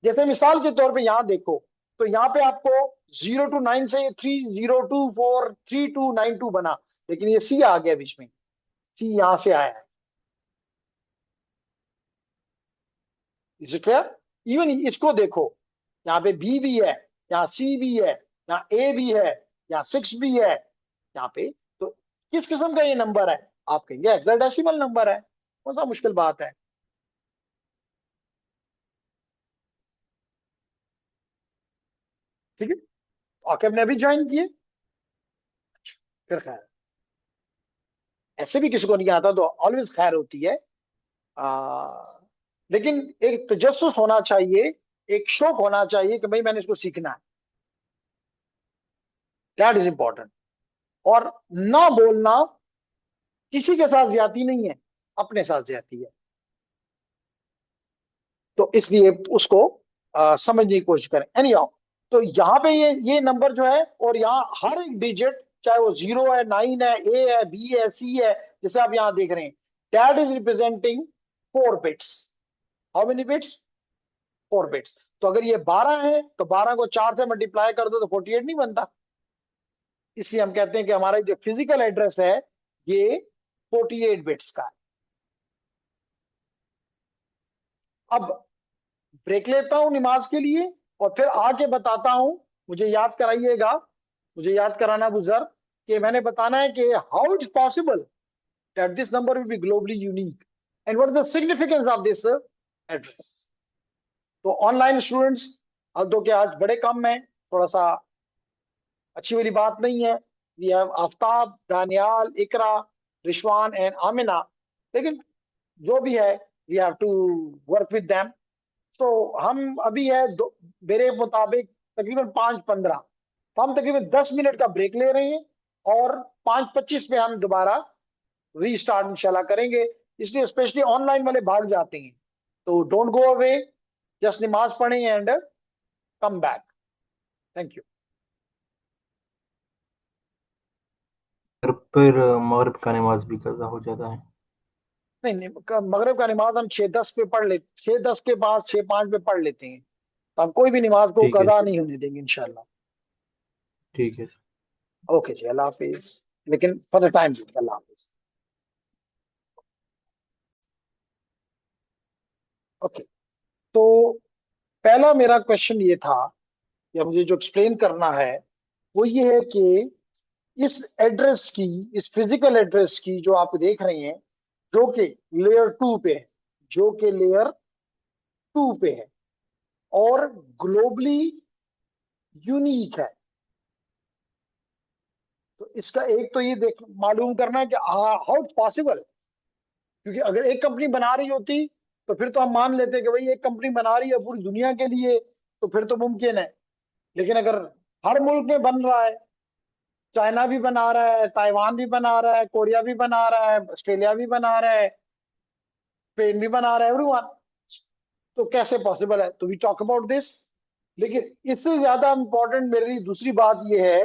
जैसे मिसाल के तौर पे यहां देखो, तो यहां पे आपको 0 to 9 से 3024 3292 बना, लेकिन ये सी आ गया बीच में, सी यहां से आया है। Is it clear? इवन इसको देखो, यहाँ पे बी भी है, यहाँ सी भी है, यहाँ ए भी है, यहाँ 6 भी है, यहाँ पे। तो किस किस्म का ये नंबर है? आप कहेंगे हेक्साडेसिमल नंबर है। कौन सा मुश्किल बात है? ठीक है, आकिब ने भी ज्वाइन किए, फिर खैर, ऐसे भी किसी को नहीं आता तो ऑलवेज खैर होती है। आ, लेकिन एक तजस्सुस होना चाहिए, एक शौक होना चाहिए कि भाई मैंने इसको सीखना है। That is important. और ना बोलना किसी के साथ ज्यादती नहीं है, अपने साथ ज्यादती है। तो इसलिए उसको समझने की कोशिश करें। एनी हाउ, तो यहाँ पे ये नंबर जो है, और यहाँ हर एक डिजिट, चाहे वो 0 है, 9 है, ए है, बी है, सी है, जैसे आप यहाँ देख रहे हैं, that is representing 4 bits. How many bits? 4 bits. तो अगर ये 12 है तो 12 को 4 से मल्टीप्लाई कर दो तो 48 नहीं बनता। इसलिए हम कहते हैं कि हमारा जो फिजिकल एड्रेस है ये 48 बिट्स का है। अब ब्रेक लेता हूं नमाज के लिए, और फिर आके बताता हूं। मुझे याद कराइएगा, मुझे याद कराना बुजर्ग, कि मैंने बताना है कि how it is possible that this number will be globally unique and what is the significance of this address. तो ऑनलाइन स्टूडेंट्स, अब तो क्या आज बड़े कम है, थोड़ा सा अच्छी वाली बात नहीं है। We have Aftab, Daniyal, Iqra, Rishwan and Amina, लेकिन जो भी है we have to work with them. तो हम अभी है मेरे मुताबिक तकरीबन 5:15, तो हम तकरीबन 10 मिनट का ब्रेक ले रहे हैं, और 5:25 पे हम दोबारा रीस्टार्ट इंशाल्लाह करेंगे। इसलिए स्पेशली ऑनलाइन वाले भाग जाते हैं, तो डोंट गो अवे, जस्ट नमाज पढ़ें and come back. Thank you. फिर मगरिब का नमाज भी कज़ा हो जाता है। नहीं नहीं, मगरिब का नमाज हम 6:10 पे पढ़ लेते, 6:10 के बाद 6:05 पे पढ़ लेते हैं, तो हम कोई भी नमाज को ठीक है कजा सर। नहीं होने देंगे इंशाल्लाह। ठीक है सर। ओके जी, अल्लाह हाफिज। लेकिन for the time, Allah Hafiz. Okay, तो पहला मेरा क्वेश्चन ये था, या मुझे जो एक्सप्लेन करना है वो ये है कि इस एड्रेस की, इस फिजिकल एड्रेस की जो आप देख रहे हैं, जो कि लेयर 2 पे है, जो कि लेयर 2 पे है और ग्लोबली यूनिक है। तो इसका एक तो ये देख मालूम करना है कि हाउ पॉसिबल, क्योंकि अगर एक कंपनी बना रही होती तो फिर तो हम मान लेते कि भाई एक कंपनी बना रही है पूरी दुनिया के लिए, तो फिर तो मुमकिन है। लेकिन अगर हर मुल्क में बन रहा है, चाइना भी बना रहा है, ताइवान भी बना रहा है, कोरिया भी बना रहा है, ऑस्ट्रेलिया भी बना रहा है, स्पेन भी बना रहा है, एवरीवन, तो कैसे पॉसिबल है? तो वी टॉक अबाउट दिस। लेकिन इससे ज्यादा इंपॉर्टेंट मेरे लिए दूसरी बात यह है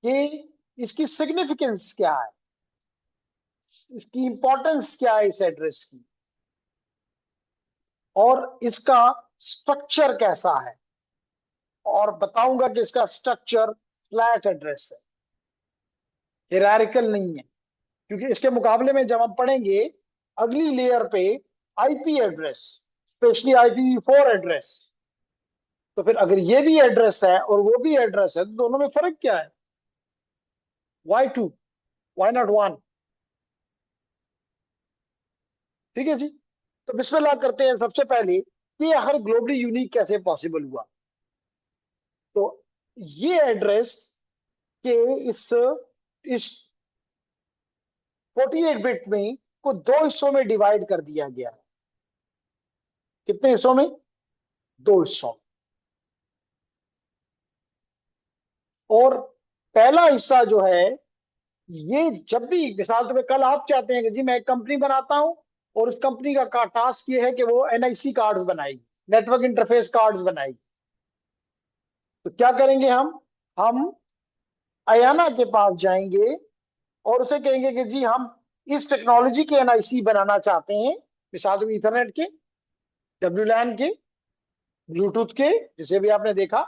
कि इसकी सिग्निफिकेंस क्या है, इसकी इंपॉर्टेंस क्या है इस एड्रेस की, और इसका स्ट्रक्चर कैसा है। और बताऊंगा कि इसका स्ट्रक्चर फ्लैट एड्रेस है, हिरारिकल नहीं है। क्योंकि इसके मुकाबले में जब हम पढ़ेंगे अगली लेयर पे IP address, specially IPv4 address, तो फिर अगर ये भी एड्रेस है और वो भी एड्रेस है तो दोनों में फर्क क्या है? Why 2, why not 1? ठीक है जी। तो बिस्मिल्लाह करते हैं सबसे पहले कि ये हर ग्लोबली यूनिक कैसे पॉसिबल हुआ। तो ये एड्रेस के इस 48 बिट में को दो हिस्सों में डिवाइड कर दिया गया है। कितने हिस्सों में? दो हिस्सों में। और पहला हिस्सा जो है, ये जब भी मिसाल तुम्हें कल आप चाहते हैं कि जी मैं एक कंपनी बनाता हूं और उस कंपनी का टास्क ये है कि वो NIC कार्ड्स बनाएगी, नेटवर्क इंटरफेस कार्ड्स बनाएगी, तो क्या करेंगे हम अयाना के पास जाएंगे और उसे कहेंगे कि जी हम इस टेक्नोलॉजी के NIC बनाना चाहते हैं, मिसाल तुम ईथरनेट के, WLAN के, ब्लूटूथ के, जिसे भी आपने देखा।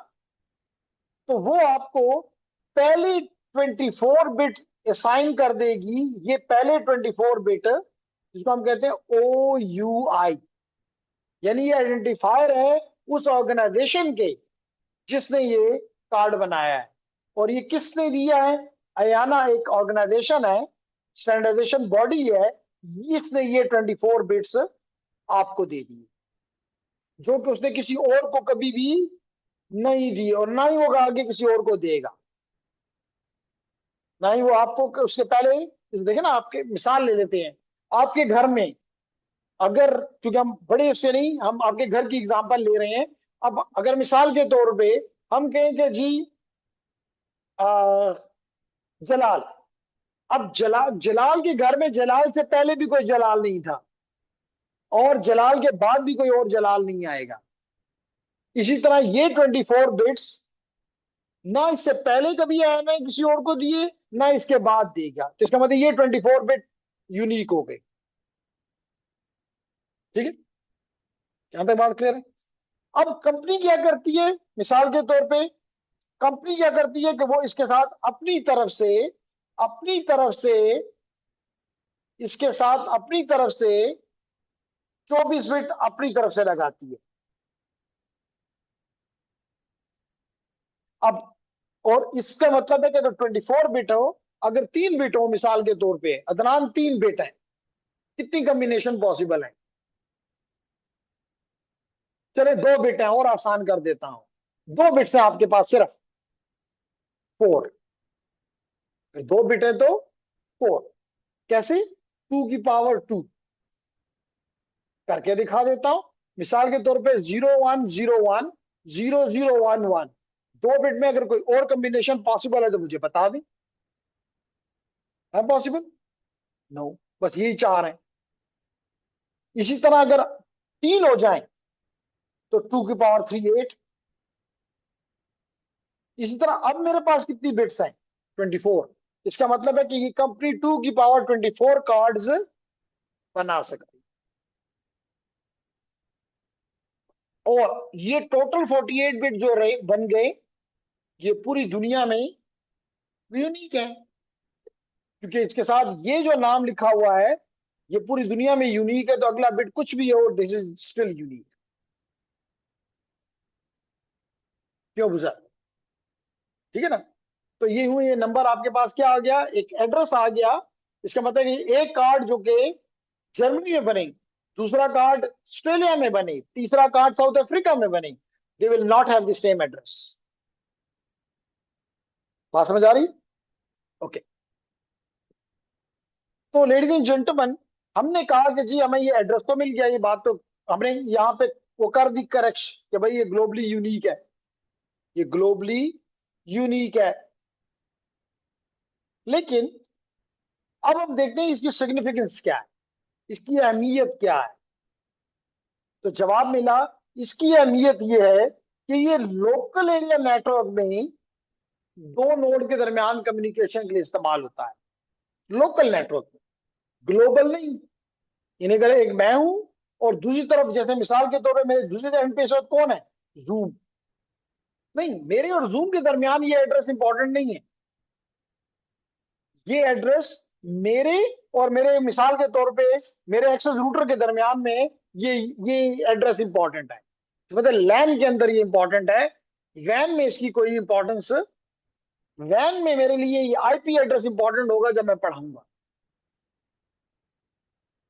तो वो आपको पहले 24 बिट असाइन कर देगी। ये पहले 24 बिट, जिसको हम कहते हैं OUI, यानी ये आइडेंटिफायर है उस ऑर्गेनाइजेशन के जिसने ये कार्ड बनाया है। और ये किसने दिया है? अयाना एक ऑर्गेनाइजेशन है, स्टैंडर्डाइजेशन बॉडी है, इसने ये 24 बिट्स आपको दे दी, जो कि उसने किसी और को कभी भी नहीं दी और ना ही वो आगे किसी और को देगा। ना ही वो आपको उसके पहले, देखे ना, आपके मिसाल ले लेते हैं, आपके घर में अगर, क्योंकि हम बड़े उससे नहीं, हम आपके घर की एग्जांपल ले रहे हैं। अब अगर मिसाल के तौर पे हम कहें कि जी आ, जलाल, अब जलाल के घर में जलाल से पहले भी कोई जलाल नहीं था और जलाल के बाद भी कोई और जलाल नहीं आएगा। इसी तरह ये 24 बिट्स ना इससे पहले कभी आया, ना किसी और को दिए, ना इसके बाद देगा। तो इसका मतलब ये 24 बिट यूनिक हो गए। ठीक है, यहां तक बात क्लियर है? अब कंपनी क्या करती है, मिसाल के तौर पे कंपनी क्या करती है कि वो इसके साथ अपनी तरफ से इसके साथ अपनी तरफ से 24 बिट अपनी तरफ से लगाती है। अब और इसका मतलब है कि अगर 24 बिट हो, अगर 3 बिट हो, मिसाल के तौर पे अदनान 3 बिट है, कितनी कॉम्बिनेशन पॉसिबल है? चले 2 बिट है और आसान कर देता हूं, 2 बिट से आपके पास सिर्फ 4, 2 बिट है तो 4। कैसे? 2 की पावर 2 करके दिखा देता हूं। मिसाल के तौर पे 0101 0011, 2 बिट में अगर कोई और कॉम्बिनेशन पॉसिबल है तो मुझे बता दें। है पॉसिबल? नो, बस यही 4 है। इसी तरह अगर 3 हो जाए तो 2 की पावर 3 8। इसी तरह अब मेरे पास कितनी बिट्स हैं? 24। इसका मतलब है कि ये कंपनी 2 की पावर 24 कार्ड्स बना सकती है। और ये टोटल 48 बिट जो रहे बन गए, ये पूरी दुनिया में यूनिक है, क्योंकि इसके साथ ये जो नाम लिखा हुआ है ये पूरी दुनिया में यूनिक है, तो अगला बिट कुछ भी हो, दिस इज स्टिल यूनिक। क्यों बुझा? ठीक है ना? तो ये हुई, ये नंबर आपके पास क्या आ गया, एक एड्रेस आ गया। इसका मतलब कि एक कार्ड जो कि जर्मनी में बने, दूसरा कार्ड ऑस्ट्रेलिया में बने, तीसरा कार्ड साउथ अफ्रीका में बने, they will not have the same address. बात समझ आ रही? ओके। तो लेडीज एंड जेंटलमैन, हमने कहा कि जी हमें ये एड्रेस तो मिल गया, ये बात तो हमने यहाँ पे वो कर दी करेक्शन कि भाई ये ग्लोबली यूनिक है, ये ग्लोबली यूनिक है। लेकिन अब हम देखते हैं इसकी सिग्निफिकेंस क्या है, इसकी अहमियत क्या है। तो जवाब मिला, इसकी अहमियत ये है कि ये लोकल एरिया नेटवर्क में दो नोड के दरमियान कम्युनिकेशन के लिए इस्तेमाल होता है, लोकल नेटवर्क में, ग्लोबल नहीं। यानी अगर एक मैं हूं और दूसरी तरफ, जैसे मिसाल के तौर पे मेरे दूसरे एंड पे कौन है, जूम, नहीं, मेरे और जूम के दरमियान ये एड्रेस इंपॉर्टेंट नहीं है। ये एड्रेस मेरे और मेरे, मिसाल के तौर पे मेरे एक्सेस रूटर के दरमियान में ये एड्रेस इंपॉर्टेंट है, मतलब लैन के अंदर ये इंपॉर्टेंट है। वैन में इसकी कोई इंपॉर्टेंस, वैन में मेरे लिए ये आईपी एड्रेस इंपॉर्टेंट होगा जब मैं पढ़ाऊंगा।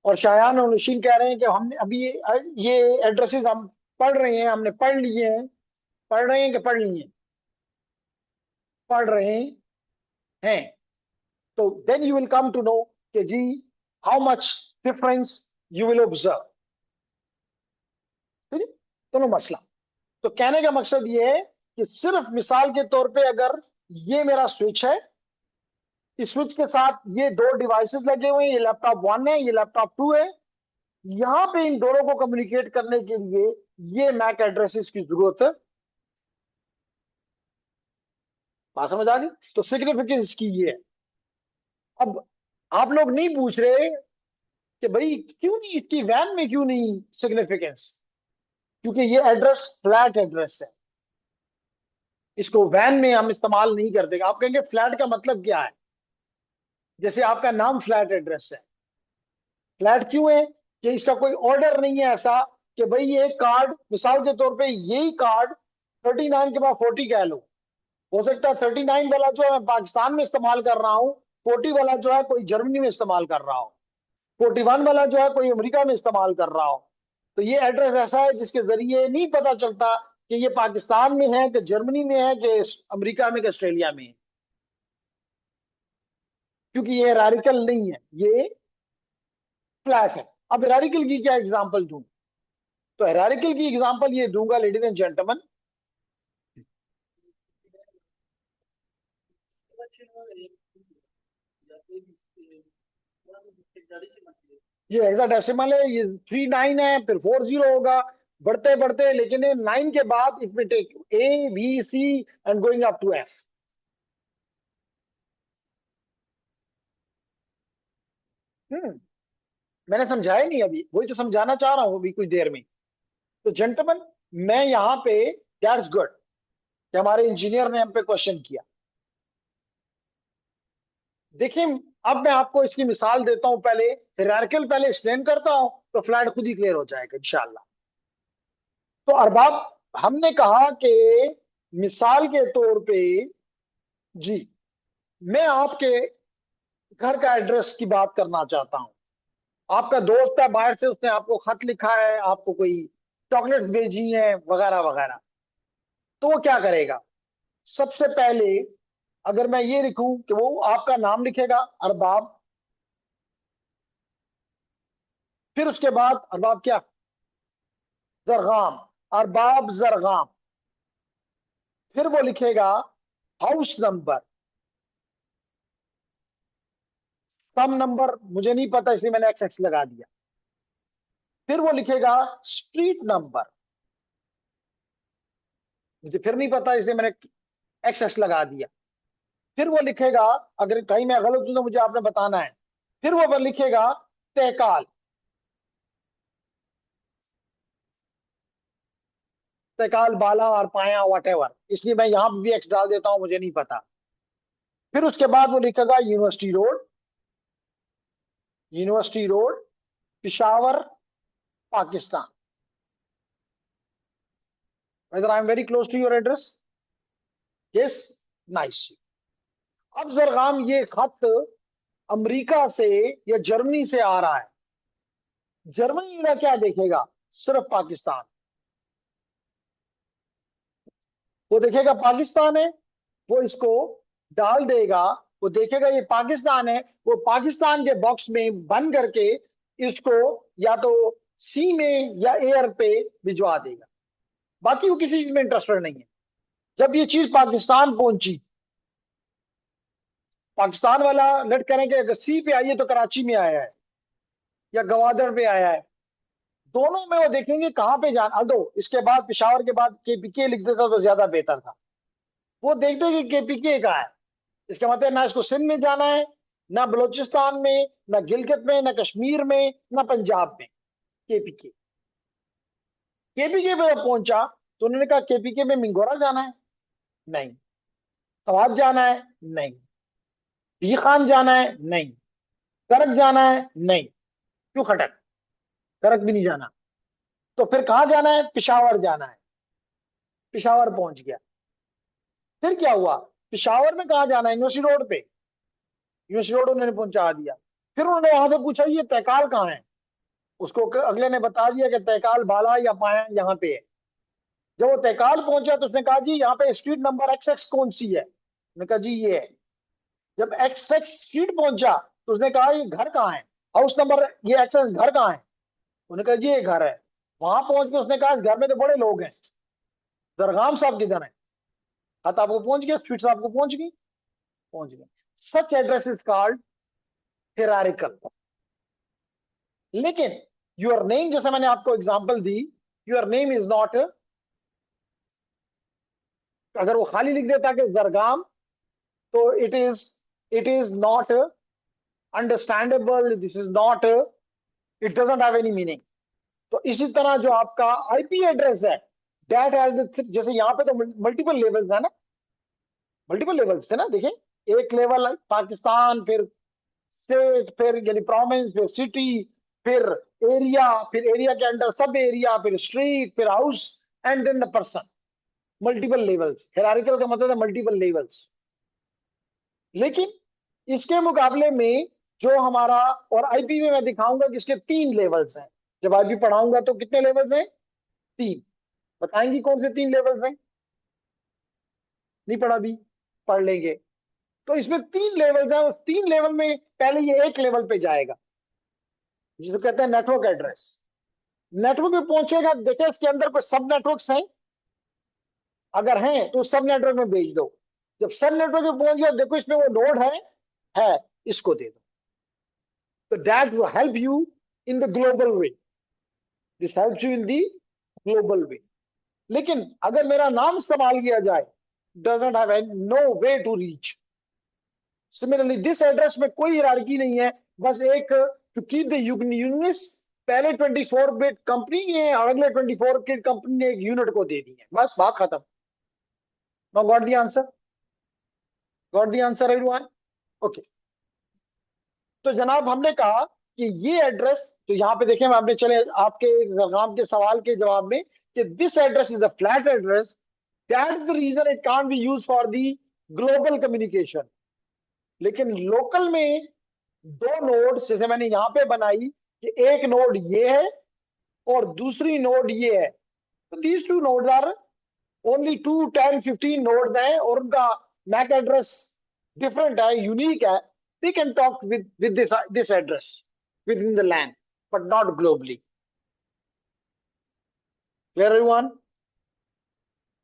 और शायान और नशीन कह रहे हैं कि हमने अभी ये एड्रेसेस हम पढ़ रहे हैं, हमने पढ़ लिए हैं, पढ़ रहे हैं कि पढ़ लिए हैं, पढ़ रहे हैं। तो then you will come to know कि जी how much difference you will observe. ठीक है, दोनों मसला। तो कहने का मकसद ये है कि सिर्फ मिसाल के तौर पे अगर ये मेरा स्विच है, इस स्विच के साथ ये दो डिवाइसेस लगे हुए हैं, ये लैपटॉप 1 है, ये लैपटॉप 2 है, यहां पे इन दोनों को कम्युनिकेट करने के लिए ये मैक एड्रेसेस की जरूरत है। बात समझ आ गई? तो सिग्निफिकेंस इसकी ये है। अब आप लोग नहीं पूछ रहे कि भाई क्यों नहीं, इसकी वैन में क्यों नहीं सिग्निफिकेंस, क्योंकि ये एड्रेस फ्लैट एड्रेस है, इसको वैन में हम इस्तेमाल नहीं करते। आप कहेंगे फ्लैट का मतलब क्या है, जैसे आपका नाम फ्लैट एड्रेस है। फ्लैट क्यों है? कि इसका कोई ऑर्डर नहीं है ऐसा कि भाई ये कार्ड, मिसाल के तौर पे यही कार्ड 39 के बाद 40 कह लो, हो सकता है 39 वाला जो है मैं पाकिस्तान में इस्तेमाल कर रहा हूँ, 40 वाला जो है कोई जर्मनी में इस्तेमाल कर रहा हो, 41 वाला जो है कोई अमेरिका में इस्तेमाल कर रहा हो। तो ये एड्रेस ऐसा है जिसके जरिए नहीं पता चलता कि ये पाकिस्तान में है कि जर्मनी में है कि अमेरिका में कि ऑस्ट्रेलिया में है, क्योंकि ये हेरारिकल नहीं है, ये फ्लैट है। अब हेरारिकल की क्या एग्जांपल दूं? तो हेरारिकल की एग्जांपल ये दूंगा लेडीज एंड जेंटलमैन, ये हेक्साडेसिमल है, ये 39 है, फिर 40 होगा, बढ़ते बढ़ते, लेकिन ये 9 के बाद it will take A B C and going up to F. मैंने समझाया नहीं अभी, वही तो समझाना चाह रहा हूं अभी कुछ देर में। तो जेंटलमैन, मैं यहाँ पे, दैट्स गुड कि हमारे इंजीनियर ने हम पे क्वेश्चन किया। देखिए, अब मैं आपको इसकी मिसाल देता हूं, पहले हिरार्किकल पहले एक्सप्लेन करता हूं, तो फ्लैट खुद ही क्लियर हो जाएगा इंशाल्लाह। तो अरबाब, हमने कहा कि मिसाल के तौर पे, जी, मैं आपके घर का एड्रेस की बात करना चाहता हूं। आपका दोस्त है बाहर से, उसने आपको खत लिखा है, आपको कोई चॉकलेट भेजी है वगैरह वगैरह, तो वो क्या करेगा? सबसे पहले अगर मैं ये लिखूं कि वो आपका नाम लिखेगा अरबाब, फिर उसके बाद अरबाब क्या, जरगाम, अरबाब जरगाम, फिर वो लिखेगा हाउस नंबर, सम नंबर मुझे नहीं पता इसलिए मैंने एक्स एक्स लगा दिया, फिर वो लिखेगा स्ट्रीट नंबर, मुझे फिर नहीं पता इसलिए मैंने एक्स एक्स लगा दिया, फिर वो लिखेगा, अगर कहीं मैं गलत हूं तो मुझे आपने बताना है, फिर वो लिखेगा तहकाल, तहकाल बाला और पाया वट एवर, इसलिए मैं यहां भी एक्स डाल देता हूं, मुझे नहीं पता। फिर उसके बाद वो लिखेगा university road, university road, Peshawar Pakistan. whether I am very close to your address? Yes, nice. अब जरगाम ये खत अमेरिका से या जर्मनी से आ रहा है, जर्मनी में क्या देखेगा? सिर्फ पाकिस्तान। वो देखेगा पाकिस्तान है, वो इसको डाल देगा, वो देखेगा ये पाकिस्तान है, वो पाकिस्तान के बॉक्स में बंद करके इसको या तो सी में या एयर पे भिजवा देगा। बाकी वो किसी चीज में इंटरेस्टेड नहीं है। जब ये चीज पाकिस्तान पहुंची, पाकिस्तान वाला लेट करें कि अगर सी पे आई है तो कराची में आया है या गवादर पे आया है, दोनों में वो देखेंगे कहां पे जाना। दो इसके बाद पिशावर के बाद केपीके लिख देता तो ज्यादा बेहतर था। वो देखते कि केपीके का है, इसका मतलब ना इसको सिंध में जाना है, ना बलोचिस्तान में, ना गिलगित में, ना कश्मीर में, ना पंजाब में। केपीके केपीके पे जब पहुंचा तो उन्होंने कहा केपीके में मिंगोरा जाना है? नहीं। सवाद जाना है? नहीं। पी खान जाना है? नहीं। करक जाना है? नहीं। क्यों खटक? करक भी नहीं जाना। तो फिर कहां जाना है? पिशावर जाना है। पिशावर पहुंच गया। फिर क्या हुआ? पिशावर में कहा जाना है? यूनिवर्सिटी रोड पे। यूनिवर्सिटी रोड उन्होंने पहुंचा दिया। फिर उन्होंने वहां से पूछा ये तहकाल कहाँ है? उसको अगले ने बता दिया कि तहकाल बाला या पाया यहाँ पे है। जब वो तहकाल पहुंचा तो उसने कहा जी यहाँ पे स्ट्रीट नंबर XX कौन सी है? उसने कहा जी ये है। जब XX स्ट्रीट पहुंचा तो उसने कहा ये घर कहाँ है? हाउस नंबर ये XX घर कहाँ है? उन्होंने कहा जी ये घर है। वहां पहुंच के उसने कहा इस घर में तो बड़े लोग हैं, दरगाम साहब किधर है? खत आपको पहुंच गया, स्ट्रीट साहब को पहुंच गई, पहुंच गई। सच एड्रेस इज कॉल्ड हिरारिकल। लेकिन योर नेम, जैसे मैंने आपको example the, your name is not, अगर वो खाली लिख देता कि जरगाम, तो it is not understandable, this is not, it doesn't have any meaning. तो इसी तरह जो आपका आईपी एड्रेस है, दैट हैज, जैसे यहाँ पे तो मल्टीपल लेवल्स है ना, मल्टीपल लेवल्स थे ना, देखें, एक लेवल पाकिस्तान, फिर स्टेट, फिर यानी प्रोविंस, फिर सिटी, फिर एरिया, फिर एरिया के अंडर सब एरिया, फिर स्ट्रीट, फिर house, and then the person. Multiple levels, hierarchical का मतलब है मल्टीपल लेवल्स। लेकिन इसके मुकाबले में जो हमारा, और आईपी में मैं दिखाऊंगा कि इसके 3 लेवल्स हैं। जब आईपी पढ़ाऊंगा तो कितने लेवल्स हैं? 3। बताएंगी कौन से 3 लेवल्स हैं? नहीं पढ़ा भी, पढ़ लेंगे। तो इसमें 3 लेवल्स हैं। उस 3 लेवल में पहले ये एक लेवल पे जाएगा जिसको कहते हैं नेटवर्क एड्रेस। नेटवर्क पे पहुंचेगा, देखे इसके अंदर कोई सब नेटवर्क्स हैं, अगर हैं तो सब नेटवर्क में भेज दो। जब सब नेटवर्क पे पहुंच गया, देखो इसमें वो नोड है, इसको दे दो। तो that will help you in the global way. This helps you in the global way. लेकिन अगर मेरा नाम इस्तेमाल किया जाए, doesn't have no way to reach. Similarly, this address में कोई हायरार्की नहीं है, बस एक to keep the uniqueness, पहले 24 बिट कंपनी है और अगले 24 बिट कंपनी ने एक यूनिट को दे दी है, बस बात खत्म। Now got the answer? Got the answer everyone? Okay. तो जनाब हमने कहा कि ये एड्रेस, तो यहाँ पे देखें, आपने चले आपके जरगाम के सवाल के जवाब में कि this address is a flat address, that is the reason it can't be used for the global communication. लेकिन लोकल में 2 नोड, जैसे मैंने यहाँ पे बनाई कि एक नोड ये है और दूसरी नोड ये है, तो these 2 nodes are only 2, 10, 15 nodes हैं और उनका मैक एड्रेस डिफरेंट है, यूनिक है। They can talk with this address within the LAN, but not globally. Clear everyone?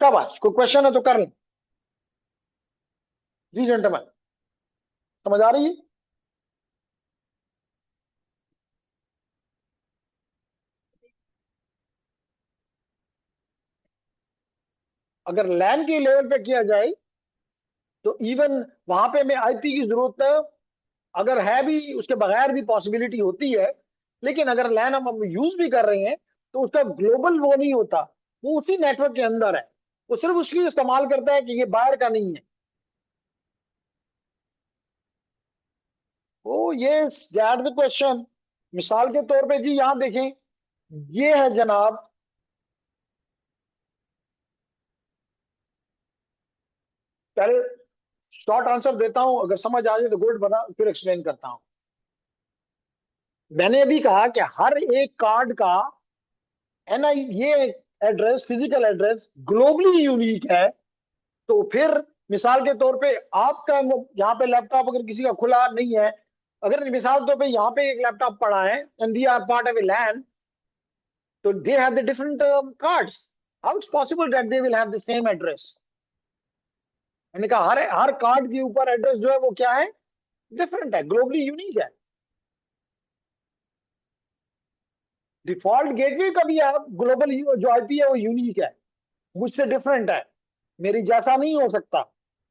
शाबाश, कोई क्वेश्चन है तो कर लें जी जेंटलमैन। समझ आ रही है? अगर LAN के लेवल पे किया जाए तो इवन वहां पे हमें आईपी की जरूरत है, अगर है भी उसके बगैर भी पॉसिबिलिटी होती है। लेकिन अगर LAN हम यूज भी कर रहे हैं तो उसका ग्लोबल वो नहीं होता, वो उसी नेटवर्क के अंदर है, वो सिर्फ उसकी इस्तेमाल करता है कि ये बाहर का नहीं है। ओ यस, दैट्स द क्वेश्चन। मिसाल के तौर पे जी यहां देखें, ये है जनाब पहले शॉर्ट आंसर देता हूं, अगर समझ आ जाए तो गुड, बना फिर एक्सप्लेन करता हूं। मैंने अभी कहा कि हर एक कार्ड का एनआई ये address, physical address globally unique है। तो फिर मिसाल के तौर पे आपका यहाँ पे लैपटॉप अगर किसी का खुला नहीं है, अगर मिसाल के तौर पे यहाँ पे एक लैपटॉप पड़ा है and they are part of a land, तो they have the different cards, how it's possible that they will have the same address? मैंने कहा हर हर कार्ड के ऊपर एड्रेस जो है वो क्या है, डिफरेंट है, ग्लोबली यूनिक है। डिफॉल्ट गेटवे का भी आप ग्लोबल जो आईपी है वो यूनिक है, मुझसे डिफरेंट है, मेरी जैसा नहीं हो सकता,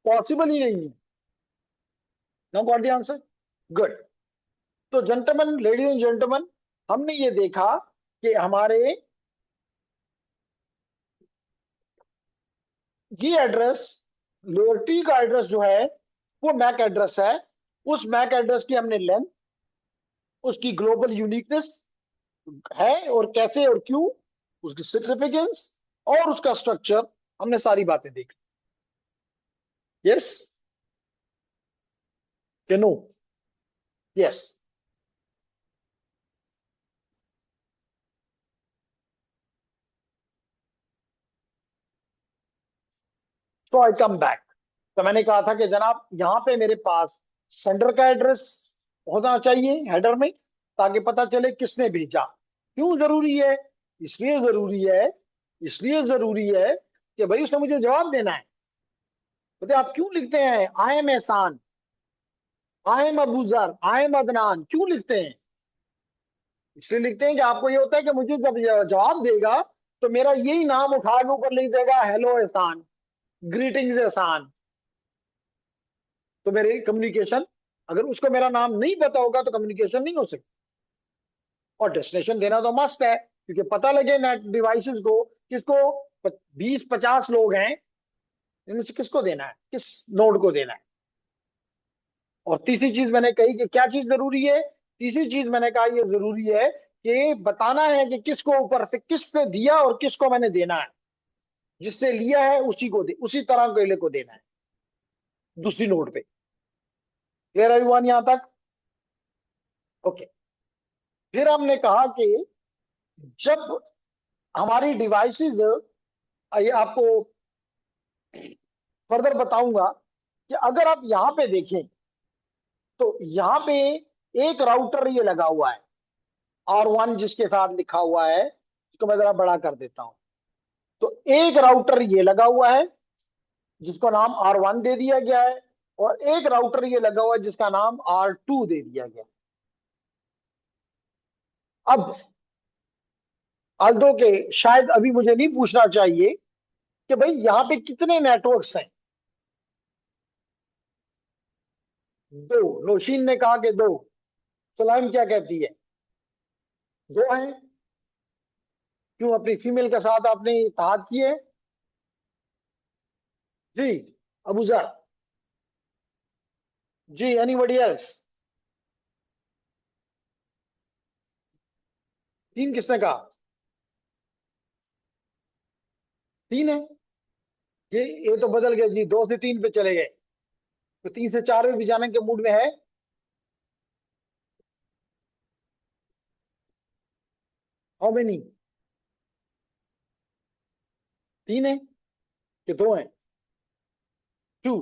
पॉसिबल ही नहीं है। Now got the answer, good. तो जेंटलमैन, लेडीज एंड जेंटलमैन, हमने ये देखा कि हमारे ये एड्रेस, लोअर टी का एड्रेस जो है वो मैक एड्रेस है। उस मैक एड्रेस की हमने लेंथ, उसकी ग्लोबल यूनिकनेस है और कैसे और क्यों, उसकी सिग्निफिकेंस और उसका स्ट्रक्चर, हमने सारी बातें देखी। यस कि नो? यस। तो आई कम बैक। तो मैंने कहा था कि जनाब यहां पे मेरे पास सेंडर का एड्रेस होना चाहिए हेडर में, ताकि पता चले किसने भेजा। क्यों जरूरी है? इसलिए जरूरी है, इसलिए जरूरी है कि भाई उसने मुझे जवाब देना है। बताइए आप क्यों लिखते हैं आई एम एहसान, I am Abuzar, I am Adnan, क्यों लिखते हैं? इसलिए लिखते हैं कि आपको ये होता है कि मुझे जब जवाब देगा तो मेरा यही नाम उठा के ऊपर लिख देगा, हेलो एहसान, ग्रीटिंग्स एहसान। तो मेरी कम्युनिकेशन, अगर उसको मेरा नाम नहीं पता होगा तो कम्युनिकेशन नहीं हो सकती। और डेस्टिनेशन देना तो मस्त है, क्योंकि पता लगे नेट डिवाइसेस को, किसको 20-50 लोग हैं, इनमें से किसको देना है, किस नोड को देना है। और तीसरी चीज मैंने कही कि क्या चीज जरूरी है, तीसरी चीज मैंने कहा ये जरूरी है कि बताना है कि किसको ऊपर से किसने दिया और किसको मैंने देना है। जिससे लिया है उसी को दे, उसी तरह के को देना है दूसरी नोड पे। क्लियर एवरीवन यहां तक? ओके। फिर हमने कहा कि जब हमारी डिवाइसेस, ये आपको फर्दर बताऊंगा कि अगर आप यहां पे देखें तो यहां पे एक राउटर ये लगा हुआ है R1 जिसके साथ लिखा हुआ है, इसको मैं जरा बड़ा कर देता हूं। तो एक राउटर ये लगा हुआ है जिसको नाम R1 दे दिया गया है, और एक राउटर ये लगा हुआ है जिसका नाम R2 दे दिया गया। अब अल्दो के शायद अभी मुझे नहीं पूछना चाहिए कि भाई यहां पे कितने नेटवर्क्स हैं। दो। नौशीन ने कहा कि दो। सुलाइम क्या कहती है? दो हैं। क्यों, अपनी फीमेल के साथ आपने इत्तेहाद किए? जी। अबूजर? जी। Anybody else? तीन किसने कहा? तीन है। ये तो बदल गए जी, 2 से 3 पे चले गए, तो 3 से 4 में भी जाने के मूड में है। How many? तीन है कि दो है? टू।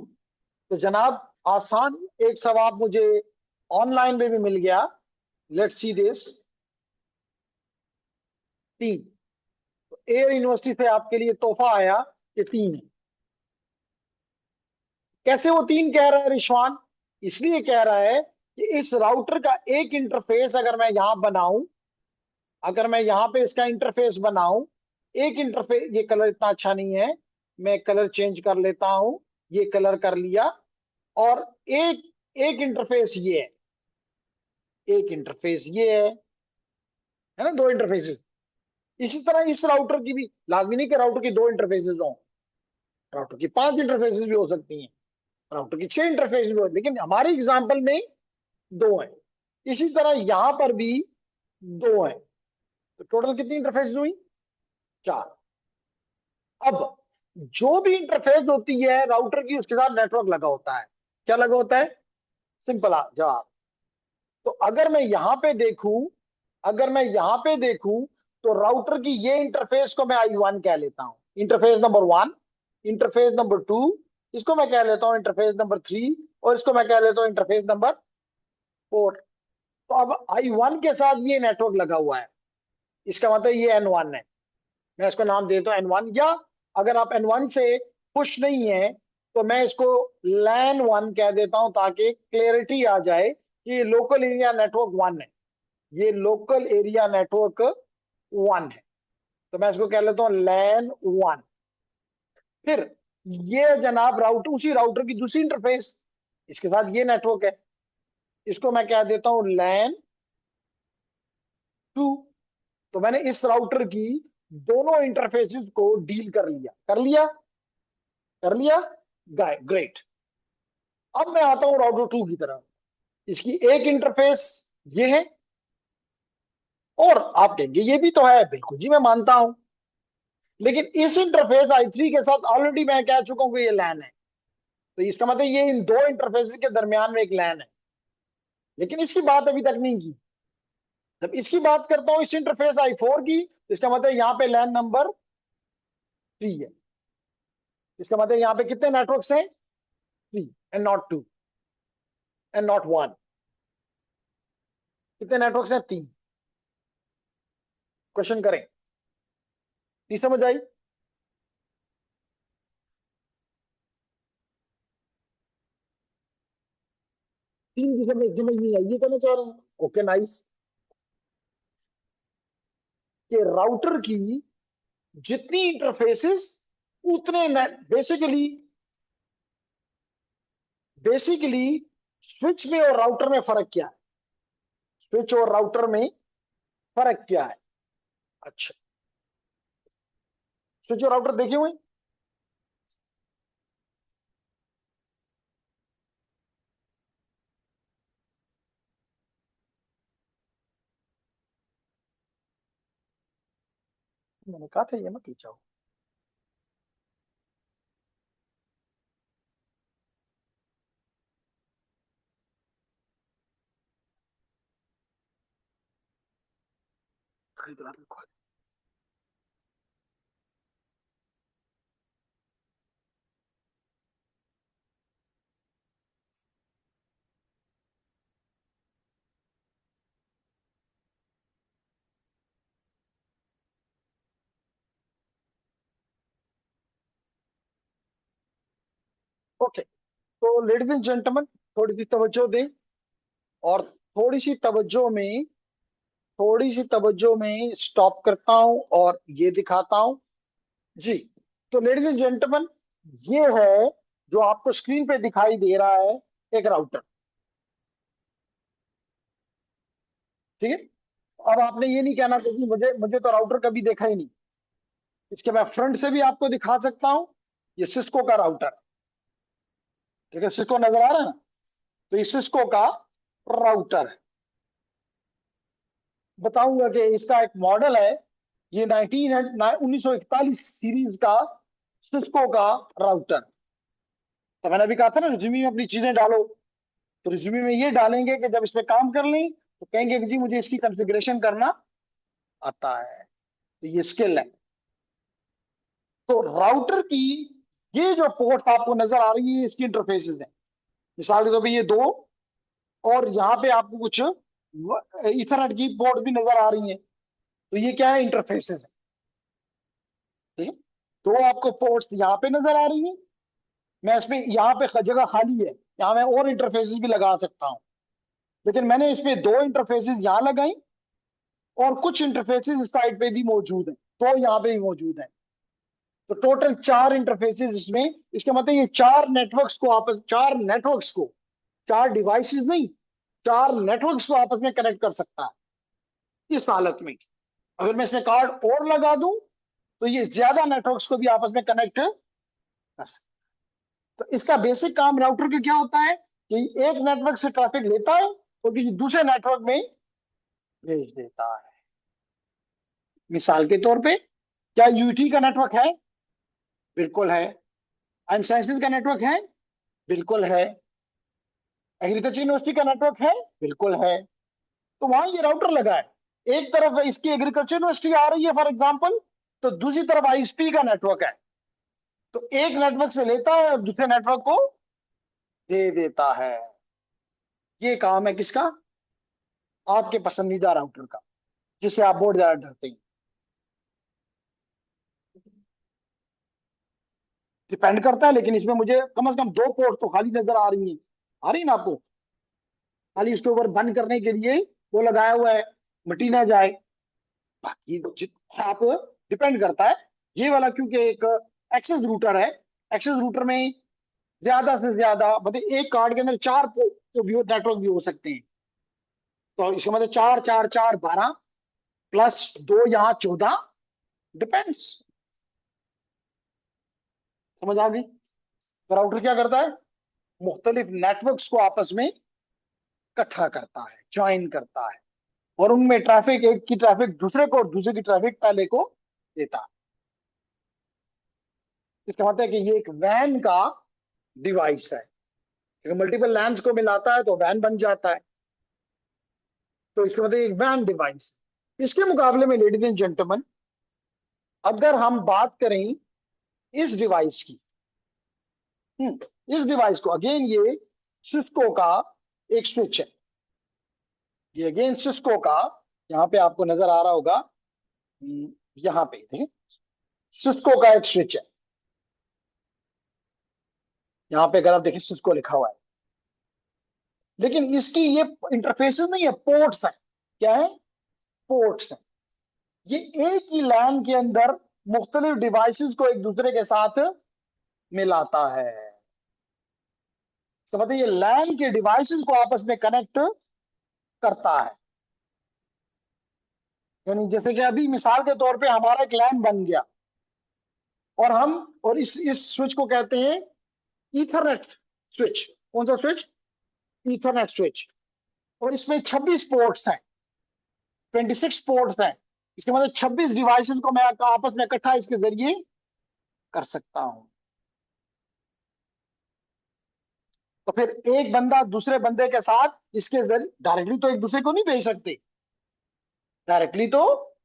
तो जनाब आसान एक सवाब मुझे ऑनलाइन में भी मिल गया। Let's see this. तीन। एयर यूनिवर्सिटी से आपके लिए तोहफा आया कि तीन है। कैसे वो तीन कह रहा है रिशवान? इसलिए कह रहा है कि इस राउटर का एक इंटरफेस अगर मैं यहां बनाऊं, अगर मैं यहां पे इसका इंटरफेस बनाऊं, एक इंटरफेस, ये कलर इतना अच्छा नहीं है, मैं कलर चेंज कर लेता हूं, ये कलर कर लिया। और एक एक इंटरफेस ये है, एक इंटरफेस ये है ना, दो इंटरफेसेस। इसी तरह इस राउटर की भी लाजमी नहीं कि राउटर की दो इंटरफेसेस हो, राउटर की 5 इंटरफेसेस भी हो सकती हैं, राउटर की 6 इंटरफेस भी हो, लेकिन हमारे एग्जाम्पल में दो है। इसी तरह यहां पर भी दो है, तो टोटल कितनी इंटरफेस हुई? 4। अब जो भी इंटरफेस होती है राउटर की, उसके साथ नेटवर्क लगा होता है। क्या लगा होता है? सिंपल जवाब। तो अगर मैं यहां पे देखूं, अगर मैं यहां पे देखूं, तो राउटर की ये इंटरफेस को मैं I1 कह लेता हूं, इंटरफेस नंबर 1। इंटरफेस नंबर 2, इसको मैं कह लेता हूं इंटरफेस नंबर 3। और इसको मैं कह लेता हूं इंटरफेस नंबर 4। तो अब I1 के साथ ये नेटवर्क लगा हुआ है, इसका मतलब ये N1 है। मैं इसको नाम देता हूं N1, या अगर आप N1 से खुश नहीं है तो मैं इसको LAN1 कह देता हूं, ताकि क्लियरिटी आ जाए कि ये लोकल एरिया नेटवर्क 1 है, ये लोकल एरिया नेटवर्क 1 है। तो मैं इसको कह लेता हूं LAN1। फिर ये जनाब राउटर, उसी राउटर की दूसरी इंटरफेस, इसके साथ ये नेटवर्क है, इसको मैं कह देता हूं LAN2। तो मैंने इस राउटर की दोनों इंटरफेसेस को डील कर लिया, कर लिया गाय, ग्रेट। अब मैं आता हूं राउटर 2 की तरफ। इसकी एक इंटरफेस ये है, और आप कहेंगे ये भी तो है, बिल्कुल जी मैं मानता हूं, लेकिन इस इंटरफेस I3 के साथ ऑलरेडी मैं कह चुका हूं कि ये लैन है। तो इसका मतलब ये इन दो इंटरफेस के दरमियान में एक लैन है, लेकिन इसकी बात अभी तक नहीं की। जब इसकी बात करता हूं इस इंटरफेस I4 की, तो इसका मतलब यहां पे लैन नंबर 3 है। इसका मतलब यहां पे कितने नेटवर्क्स हैं? 3 एंड नॉट 2 एंड नॉट 1। कितने नेटवर्क्स हैं? 3। क्वेश्चन करें, नहीं समझ आई? 3 की समझ नहीं आई, ये कहना चाह रहे हैं? Okay nice. कि राउटर की जितनी इंटरफेसेस उतने नेट, बेसिकली बेसिकली स्विच में और राउटर में फर्क क्या है? स्विच और राउटर में फर्क क्या है? अच्छा, स्विच और राउटर देखे हुए? मैंने कहा था ये मत पूछो। ओके, तो लेडीज एंड जेंटलमैन, थोड़ी सी तवज्जो दें, और थोड़ी सी तवज्जो में थोड़ी सी तवज्जो में स्टॉप करता हूं और ये दिखाता हूं जी। तो लेडीज एंड जेंटलमैन, ये है जो आपको स्क्रीन पे दिखाई दे रहा है, एक राउटर। ठीक है? अब आपने ये नहीं कहना कि मुझे मुझे तो राउटर कभी देखा ही नहीं। इसके मैं फ्रंट से भी आपको दिखा सकता हूं। ये सिस्को का राउटर, ठीक है, सिस्को नजर आ रहा है ना? तो ये सिस्को का राउटर है। बताऊंगा कि इसका एक मॉडल है, ये 1941 सीरीज का सिस्को का राउटर। तो मैंने अभी कहा था ना, रिज्यूमे में अपनी चीजें डालो। तो रिज्यूमे में ये डालेंगे कि जब इस पे काम कर लें तो कहेंगे कि जी मुझे इसकी कॉन्फ़िगरेशन करना आता है, तो ये स्किल है। तो राउटर की ये जो पोर्ट आपको नजर आ रही है, इसकी इंटरफेसेस है। मिसाल के तौर पे ये दो, और यहाँ पे आपको कुछ इथरनेट की पोर्ट भी नजर आ रही है। तो ये क्या है? इंटरफेसेस है। ठीक है? तो आपको पोर्ट्स यहाँ पे नजर आ रही है। मैं इसमें यहाँ पे जगह खाली है, यहाँ मैं और इंटरफेसेस भी लगा सकता हूँ, लेकिन मैंने इसमें दो इंटरफेसेस यहाँ लगाई, और कुछ इंटरफेसेस इस साइड पे भी मौजूद है, तो यहाँ पे भी मौजूद है। तो टोटल 4 इंटरफेसेस इसमें। इसका मतलब ये चार नेटवर्क्स को, 4 डिवाइसेस नहीं, 4 नेटवर्क्स को आपस में कनेक्ट कर सकता है इस हालत में। अगर मैं इसमें कार्ड और लगा दूं तो ये ज्यादा नेटवर्क्स को भी आपस में कनेक्ट कर सकता है। तो इसका बेसिक काम राउटर का क्या होता है कि एक नेटवर्क से ट्रैफिक लेता है और किसी दूसरे नेटवर्क में भेज देता है। मिसाल के तौर पे, क्या यूटी का नेटवर्क है? बिल्कुल है। एम साइंसेज का नेटवर्क है? बिल्कुल है। एग्रीकल्चर यूनिवर्सिटी का नेटवर्क है? बिल्कुल है। तो वहां ये राउटर लगा है। एक तरफ इसकी एग्रीकल्चर यूनिवर्सिटी आ रही है फॉर एग्जाम्पल, तो दूसरी तरफ आईएसपी का नेटवर्क है। तो एक नेटवर्क से लेता है और दूसरे नेटवर्क को दे देता है। ये काम है किसका? आपके पसंदीदा राउटर का, जिसे आप बहुत ज्यादा डरते हैं। डिपेंड करता है, लेकिन इसमें मुझे कम से कम दो पोर्ट तो खाली नजर आ रही है। आ रही है ना आपको? खाली उसके ऊपर बंद करने के लिए वो लगाया हुआ है, मिटी ना जाए। बाकी आप, डिपेंड करता है। ये वाला क्योंकि एक एक्सेस रूटर है, एक्सेस रूटर में ज्यादा से ज्यादा मतलब एक कार्ड के अंदर चार तो नेटवर्क भी हो सकते हैं। तो इसका मतलब 4 4 4 12 प्लस 2 यहाँ 14, डिपेंड्स। समझ आ गई? तो राउटर क्या करता है? मुख्तलिफ नेटवर्क्स को आपस में इकट्ठा करता है, ज्वाइन करता है, और उनमें ट्रैफिक, एक की ट्रैफिक दूसरे को और दूसरे की ट्रैफिक पहले को देता है। इसका मतलब है कि ये एक वैन का डिवाइस है। अगर मल्टीपल लैंस को मिलाता है तो वैन बन जाता है। तो इसका मतलब एक वैन डिवाइस। इसके मुकाबले में लेडीज एंड जेंटलमैन, अगर हम बात करें इस डिवाइस की, इस डिवाइस को अगेन, ये सिस्को का एक स्विच है। ये अगेन सिस्को का, यहाँ पे आपको नजर आ रहा होगा, यहाँ पे देखिए, सिस्को का एक स्विच है। यहाँ पे अगर आप देखें सिस्को लिखा हुआ है, लेकिन इसकी ये इंटरफेसेस नहीं है, पोर्ट्स है। क्या है? पोर्ट्स है। ये एक ही लैन के अंदर मुख्तलिफ डिवाइसेस को एक दूसरे के साथ मिलाता है। तो मतलब ये लैन के डिवाइसेस को आपस में कनेक्ट करता है। यानी जैसे कि अभी मिसाल के तौर पे हमारा एक लैन बन गया, और हम, और इस स्विच को कहते हैं ईथरनेट स्विच। कौन सा स्विच? Ethernet switch. और इसमें 26 पोर्ट्स हैं, 26 पोर्ट्स हैं। इसके मतलब 26 डिवाइसेस को मैं आपस में इकट्ठा इसके जरिए कर सकता हूं। तो फिर एक बंदा दूसरे बंदे के साथ इसके जरिए डायरेक्टली तो एक दूसरे को नहीं भेज सकते। डायरेक्टली तो,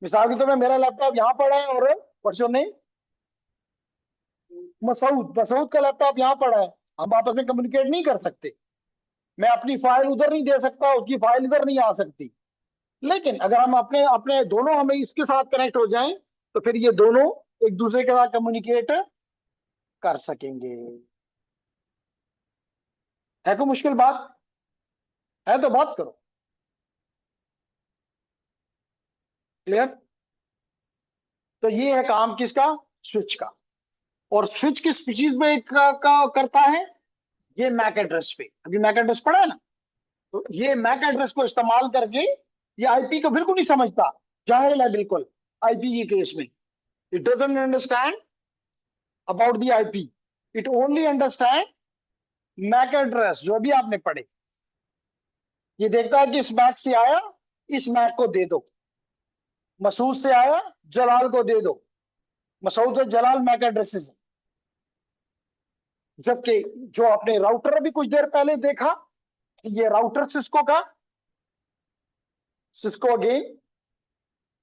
मिसाल के तौर पे मेरा लैपटॉप यहाँ पड़ा है और परसों ने मसूद मसूद का लैपटॉप यहाँ पड़ा है, हम आपस में कम्युनिकेट नहीं कर सकते। मैं अपनी फाइल उधर नहीं दे सकता, उसकी फाइल इधर नहीं आ सकती। लेकिन अगर हम अपने अपने दोनों हमें इसके साथ कनेक्ट हो जाएं, तो फिर ये दोनों एक दूसरे के साथ कम्युनिकेट कर सकेंगे। है कोई मुश्किल बात? है तो बात करो। क्लियर? तो ये है काम किसका? स्विच का। और स्विच किस चीज पे का करता है? ये मैक एड्रेस पे, अभी मैक एड्रेस पड़ा है ना, तो ये मैक एड्रेस को इस्तेमाल करके ये आईपी को बिल्कुल नहीं समझता। जाहिर है बिल्कुल, आईपी के केस में it doesn't understand about the IP, it only understand MAC address जो भी आपने पढ़े। ये देखता है कि इस मैक से आया, इस मैक को दे दो। मसूद से आया, जलाल को दे दो। मसूद और जलाल मैक एड्रेसेस हैं। जबकि जो आपने राउटर अभी कुछ देर पहले देखा, ये राउटर सिस्को का, सिस्को अगेन।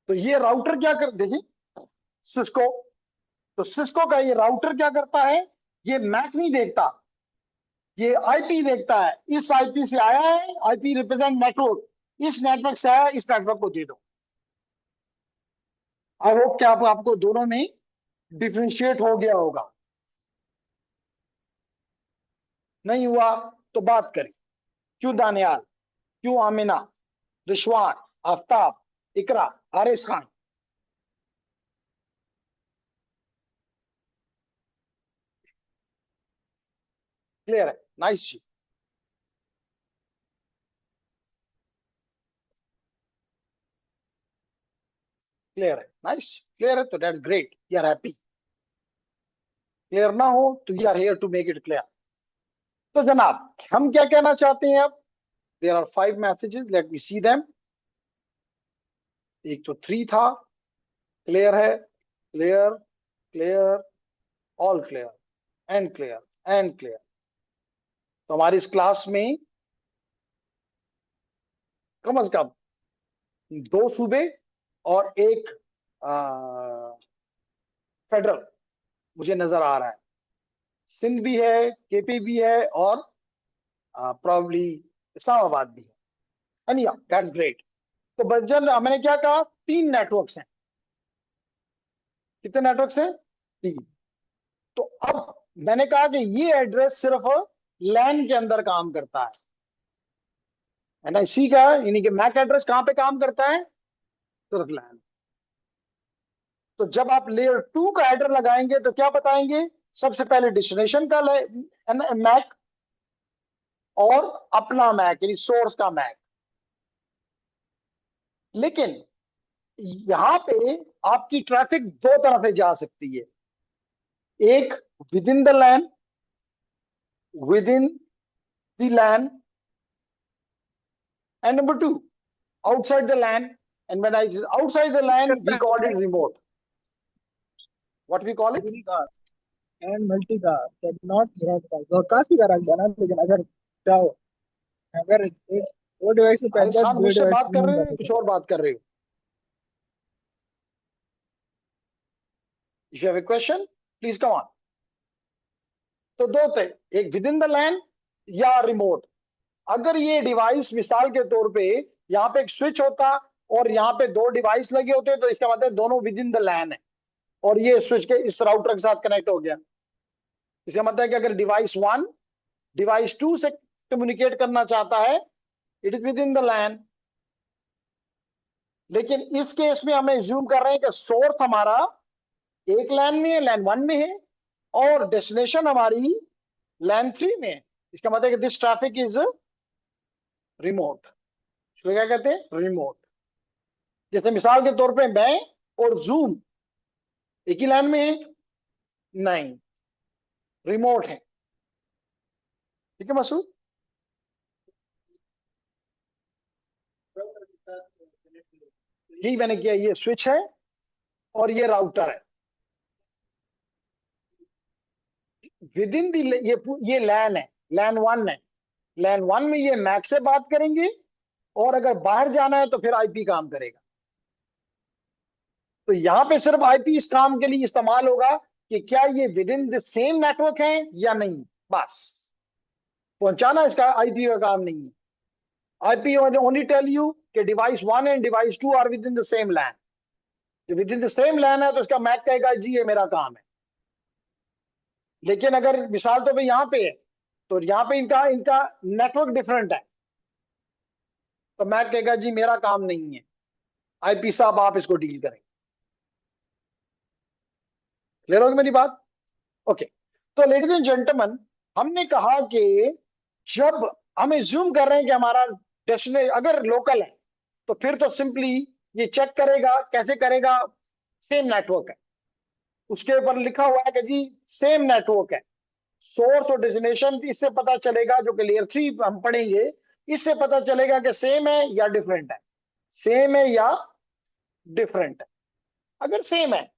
तो ये राउटर क्या कर, देखिए सिस्को, तो सिस्को का ये राउटर क्या करता है? ये मैक नहीं देखता, ये आईपी देखता है। इस आईपी से आया है, आईपी रिप्रेजेंट नेटवर्क, इस नेटवर्क से आया, इस नेटवर्क को दे दो। आई होप कि आपको दोनों में डिफ्रेंशिएट हो गया होगा। नहीं हुआ तो बात करें। क्यों दानियाल? क्यों आमिना? रिशवान? आफ्ताब? इकरा? हारिस खान? क्लियर है? नाइस जी। क्लियर है? नाइस। क्लियर है तो that's great, you are happy. Clear ना हो तो we are here to make it clear. तो जनाब, हम क्या कहना चाहते हैं अब? There are 5 messages, let me see them. एक तो 3 था, क्लियर है, clear, clear, all clear, and clear, and clear. तो हमारी इस क्लास में कम से कम 2 सूबे और एक फेडरल मुझे नजर आ रहा है। सिंध भी है, केपी भी है, और प्रॉब्ली इस्लामाबाद भी है। एंड या दैट्स ग्रेट। तो बजन मैंने क्या कहा, 3 नेटवर्क्स हैं। कितने नेटवर्क्स हैं? 3। तो अब मैंने कहा कि ये एड्रेस सिर्फ लैन के अंदर काम करता है ना, इसी का यानी कि मैक एड्रेस कहां पे काम करता है? सिर्फ लैन। तो जब आप लेयर 2 का एड्रेस लगाएंगे तो क्या बताएंगे? सबसे पहले डेस्टिनेशन का मैक और अपना मैक यानी सोर्स का मैक। लेकिन यहां पे आपकी ट्रैफिक 2 तरफ से जा सकती है, एक within the LAN, within the LAN, and number 2 outside the LAN. And when I outside the LAN we call it remote. What we call it? Cast and multicast can not broadcast भी करा गया ना, लेकिन अगर चाहो, अगर वो device से अरे पहले खान दो मुझसे डिवाइस बात कर नहीं रहे हो कर कुछ और बात कर रहे हो? If you have a question, please come on. तो 2 थे, एक विद इन द लैन या रिमोट। अगर ये डिवाइस मिसाल के तौर पे यहाँ पे एक स्विच होता और यहाँ पे 2 डिवाइस लगे होते तो इसका मतलब दोनों विद इन द लैन है, और ये स्विच के इस राउटर के साथ कनेक्ट हो गया। इसका मतलब है कि अगर डिवाइस 1 डिवाइस 2 से कम्युनिकेट करना चाहता है, it is within the LAN. लेकिन इस केस में हमें ज्यूम कर रहे हैं कि सोर्स हमारा एक लैन में है, लैन 1 में है, और डेस्टिनेशन हमारी लैन 3 में है। इसका मतलब है कि दिस ट्रैफिक इज रिमोट। इसको क्या कहते हैं? रिमोट। जैसे मिसाल के तौर पे मैं और जूम एक ही लैन में है? नहीं, रिमोट है। ठीक है मसूद? यही मैंने किया, ये स्विच है और ये राउटर है। विद इन दी ये लैन है, लैन 1 है। लैन 1 में ये मैक से बात करेंगे, और अगर बाहर जाना है तो फिर आईपी काम करेगा। तो यहां पे सिर्फ आईपी इस काम के लिए इस्तेमाल होगा कि क्या ये with in the same network है या नहीं, बस। पहुंचाना इसका आईपी का काम नहीं है। आईपी ओनली टेल यू कि device 1 and device 2 are within the same LAN. Within the same LAN है तो इसका मैक कहेगा जी ये मेरा काम है। लेकिन अगर मिसाल तो भाई यहां पे है, तो यहां पे इनका इनका नेटवर्क डिफरेंट है, तो मैक कहेगा जी मेरा काम नहीं है, आईपी साहब आप इसको डील करें। क्लियर होगी मेरी बात? ओके। तो लेडीज एंड जेंटलमैन, हमने कहा कि जब हम एज्यूम कर रहे हैं कि हमारा डेस्टिनेशन अगर लोकल है तो फिर तो सिंपली ये चेक करेगा। कैसे करेगा? सेम नेटवर्क है, उसके ऊपर लिखा हुआ है कि जी सेम नेटवर्क है। सोर्स और डेस्टिनेशन इससे पता चलेगा, जो कि लेयर 3 हम पढ़ेंगे, इससे पता चलेगा कि सेम है या डिफरेंट है। सेम है या डिफरेंट है। अगर सेम है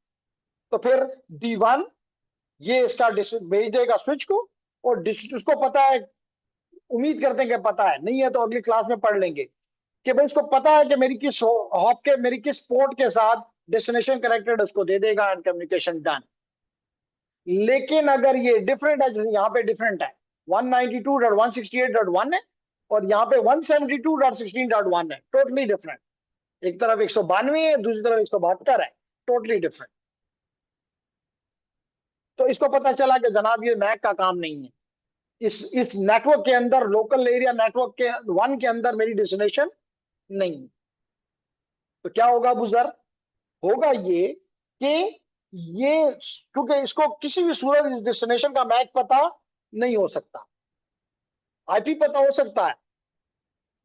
तो फिर D1 ये इसका भेज देगा स्विच को, और उसको पता है, उम्मीद करते हैं कि पता है, नहीं है तो अगली क्लास में पढ़ लेंगे कि भाई इसको पता है कि मेरी किस हॉप के, मेरी किस पोर्ट के साथ डेस्टिनेशन कनेक्टेड, उसको दे देगा एंड कम्युनिकेशन डन। लेकिन अगर ये डिफरेंट है, जैसे यहाँ पे डिफरेंट है, 192.168.1 है और यहाँ पे 172.16.1 है, टोटली डिफरेंट। एक तरफ 192 है, दूसरी तरफ 172 है, टोटली डिफरेंट। तो इसको पता चला कि जनाब ये मैक का काम नहीं है। इस नेटवर्क के अंदर, लोकल एरिया नेटवर्क के 1 के अंदर मेरी डेस्टिनेशन नहीं। तो क्या होगा बुजर? होगा ये कि ये, क्योंकि इसको किसी भी सूरत इस डेस्टिनेशन का मैक पता नहीं हो सकता। आईपी पता हो सकता है,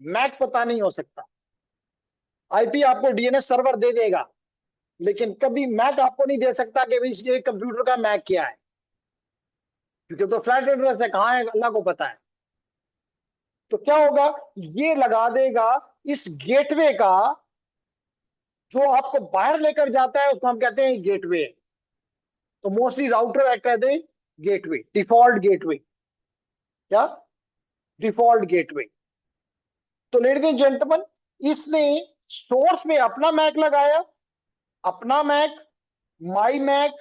मैक पता नहीं हो सकता। आईपी आपको डीएनएस सर्वर दे देगा, लेकिन कभी मैक आपको नहीं दे सकता कि भाई इसके कंप्यूटर का मैक क्या है, क्योंकि तो फ्लैट एड्रेस है, कहां है अल्लाह को पता है। तो क्या होगा? ये लगा देगा इस गेटवे का जो आपको बाहर लेकर जाता है उसको हम कहते हैं गेटवे। तो mostly router act as a gateway, default gateway. क्या? Default gateway. तो लेडीज एंड जेंटलमैन, इसने सोर्स में अपना मैक लगाया, अपना मैक, माई मैक,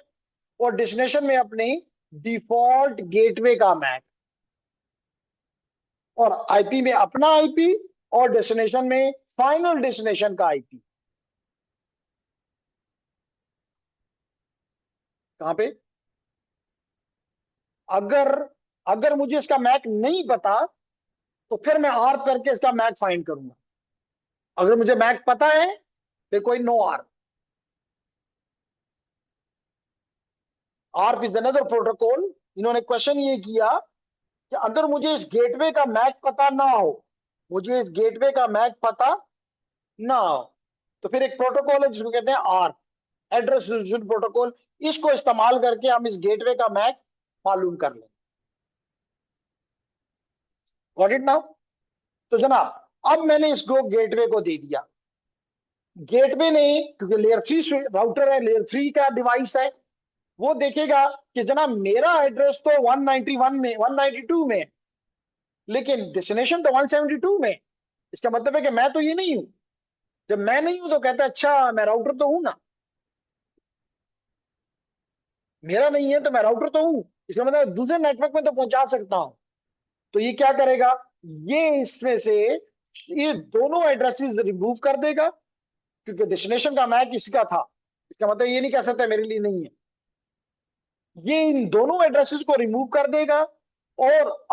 और डेस्टिनेशन में अपने डिफॉल्ट गेटवे का मैक, और आईपी में अपना आईपी, और डेस्टिनेशन में फाइनल डेस्टिनेशन का आईपी। कहां पे? अगर अगर मुझे इसका मैक नहीं पता तो फिर मैं आर्प करके इसका मैक फाइंड करूंगा। अगर मुझे मैक पता है फिर कोई no ARP. ARP is another protocol. इन्होंने क्वेश्चन ये किया कि अगर मुझे इस गेटवे का मैक पता ना हो, मुझे इस गेटवे का मैक पता ना हो, तो फिर एक प्रोटोकॉल है जिसको कहते हैं आर्प, एड्रेस रिजोल्यूशन प्रोटोकॉल। इसको इस्तेमाल करके हम इस गेटवे का मैक मालूम कर लें। Got it now? तो जनाब, अब मैंने इसको गेटवे को दे दिया। गेटवे ने, क्योंकि लेयर 3 राउटर है, लेयर 3 का डिवाइस है, वो देखेगा कि जनाब मेरा एड्रेस तो 191 में, 192 में, लेकिन डेस्टिनेशन तो 172 में। इसका मतलब है कि मैं तो ये नहीं हूं। जब मैं नहीं हूं तो कहता है अच्छा मैं राउटर तो हूं ना, मेरा नहीं है तो मैं राउटर तो हूं, इसका मतलब दूसरे नेटवर्क में तो पहुंचा सकता हूं। तो ये क्या करेगा, ये इसमें से ये दोनों एड्रेसेस रिमूव कर देगा, क्योंकि डेस्टिनेशन का मैक इसका था। इसका मतलब ये नहीं कह सकता मेरे लिए नहीं है। ये इन दोनों एड्रेसेस को रिमूव कर देगा, और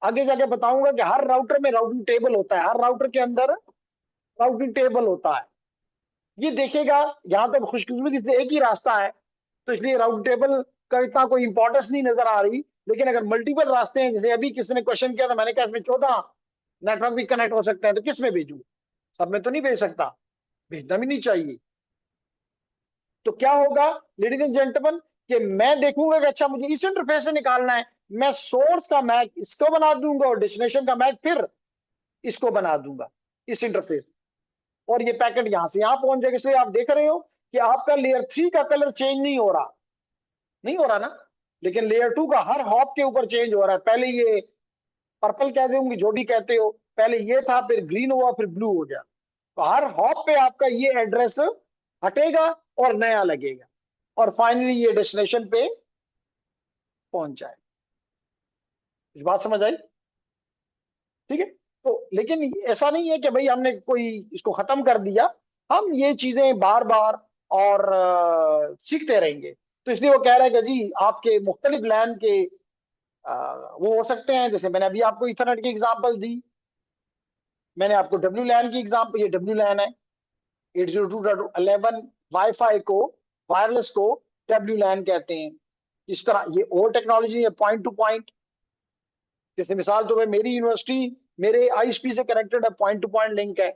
आगे जाके बताऊंगा कि हर राउटर में राउटिंग टेबल होता है, हर राउटर के अंदर राउटिंग टेबल होता है। ये देखेगा, यहां तक खुशकिस्मती से एक ही रास्ता है, तो इसलिए राउटिंग टेबल का इतना कोई इंपॉर्टेंस नहीं नजर आ रही। लेकिन अगर मल्टीपल रास्ते हैं, जैसे अभी किसी ने क्वेश्चन किया था, मैंने कहा इसमें 14 नेटवर्क भी कनेक्ट हो सकते हैं, तो किस में भेजूं? सब में तो नहीं भेज सकता, भेजना भी नहीं चाहिए। तो क्या होगा लेडीज एंड जेंटलमैन, कि मैं देखूंगा कि अच्छा मुझे इस इंटरफेस से निकालना है, मैं सोर्स का मैक इसको बना दूंगा और डेस्टिनेशन का मैक फिर इसको बना दूंगा, इस इंटरफेस। और ये पैकेट यहां से यहां पहुंच जाएगा। इसलिए आप देख रहे हो कि आपका लेयर 3 का कलर चेंज नहीं हो रहा, नहीं हो रहा ना, लेकिन लेयर 2 का हर हॉप के ऊपर चेंज हो रहा है। पहले ये पर्पल कहते होंगे, जो भी कहते हो, पहले ये था, फिर ग्रीन हुआ, फिर ब्लू हो गया। तो हर हॉप पे आपका ये एड्रेस हटेगा और नया लगेगा, और फाइनली ये डेस्टिनेशन पे पहुंच जाए। इस बात समझ आई? ठीक है। तो लेकिन ऐसा नहीं है कि भाई हमने कोई इसको खत्म कर दिया, हम ये चीजें बार बार और सीखते रहेंगे। तो इसलिए वो कह रहा है कि जी आपके मुख्तलिफ लैन के वो हो सकते हैं, जैसे मैंने अभी आपको इथरनेट की एग्जांपल दी, मैंने आपको डब्ल्यू लैन की एग्जांपल, ये डब्ल्यू लैन है 802.11 वाईफाई को, वायरलेस को डब्ल्यू लैन कहते हैं। इस तरह ये और टेक्नोलॉजी है, पॉइंट टू पॉइंट। जैसे मिसाल तो भाई मेरी यूनिवर्सिटी मेरे आईएसपी से कनेक्टेड है, पॉइंट टू पॉइंट लिंक है।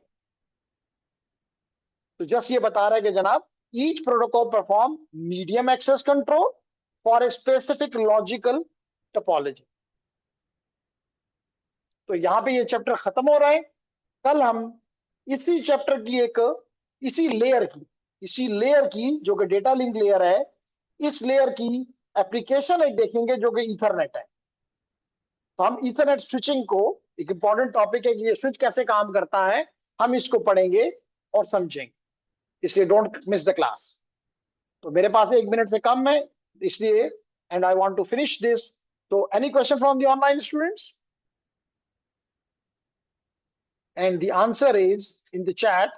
तो जस्ट ये बता रहा है कि जनाब each protocol perform medium access control for a specific logical topology. तो यहां पे ये चैप्टर खत्म हो रहा है। कल हम इसी चैप्टर की इसी लेयर की जो कि डेटा लिंक लेयर है, इस लेयर की एप्लीकेशन एक देखेंगे जो कि ईथरनेट है। तो हम ईथरनेट स्विचिंग को, एक इंपॉर्टेंट टॉपिक है कि ये स्विच कैसे काम करता है, हम इसको पढ़ेंगे और समझेंगे। इसलिए डोंट मिस द क्लास। तो मेरे पास 1 मिनट से कम है, इसलिए and I want to finish this. तो any question from the online students? And the answer is in the chat.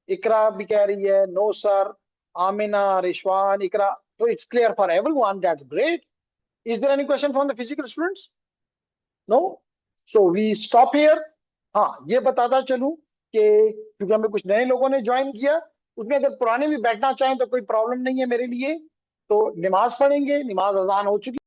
Iqra भी कह रही है नो सर, आमिना, रिशवान, इकरा, तो it's clear for everyone, that's great. Is there any question from the physical students? No? So we stop here. हाँ, ये बताता चलूं कि क्योंकि हमें कुछ नए लोगों ने ज्वाइन किया, उसमें अगर पुराने भी बैठना चाहें तो कोई प्रॉब्लम नहीं है मेरे लिए। तो नमाज पढ़ेंगे, नमाज अजान हो चुकी।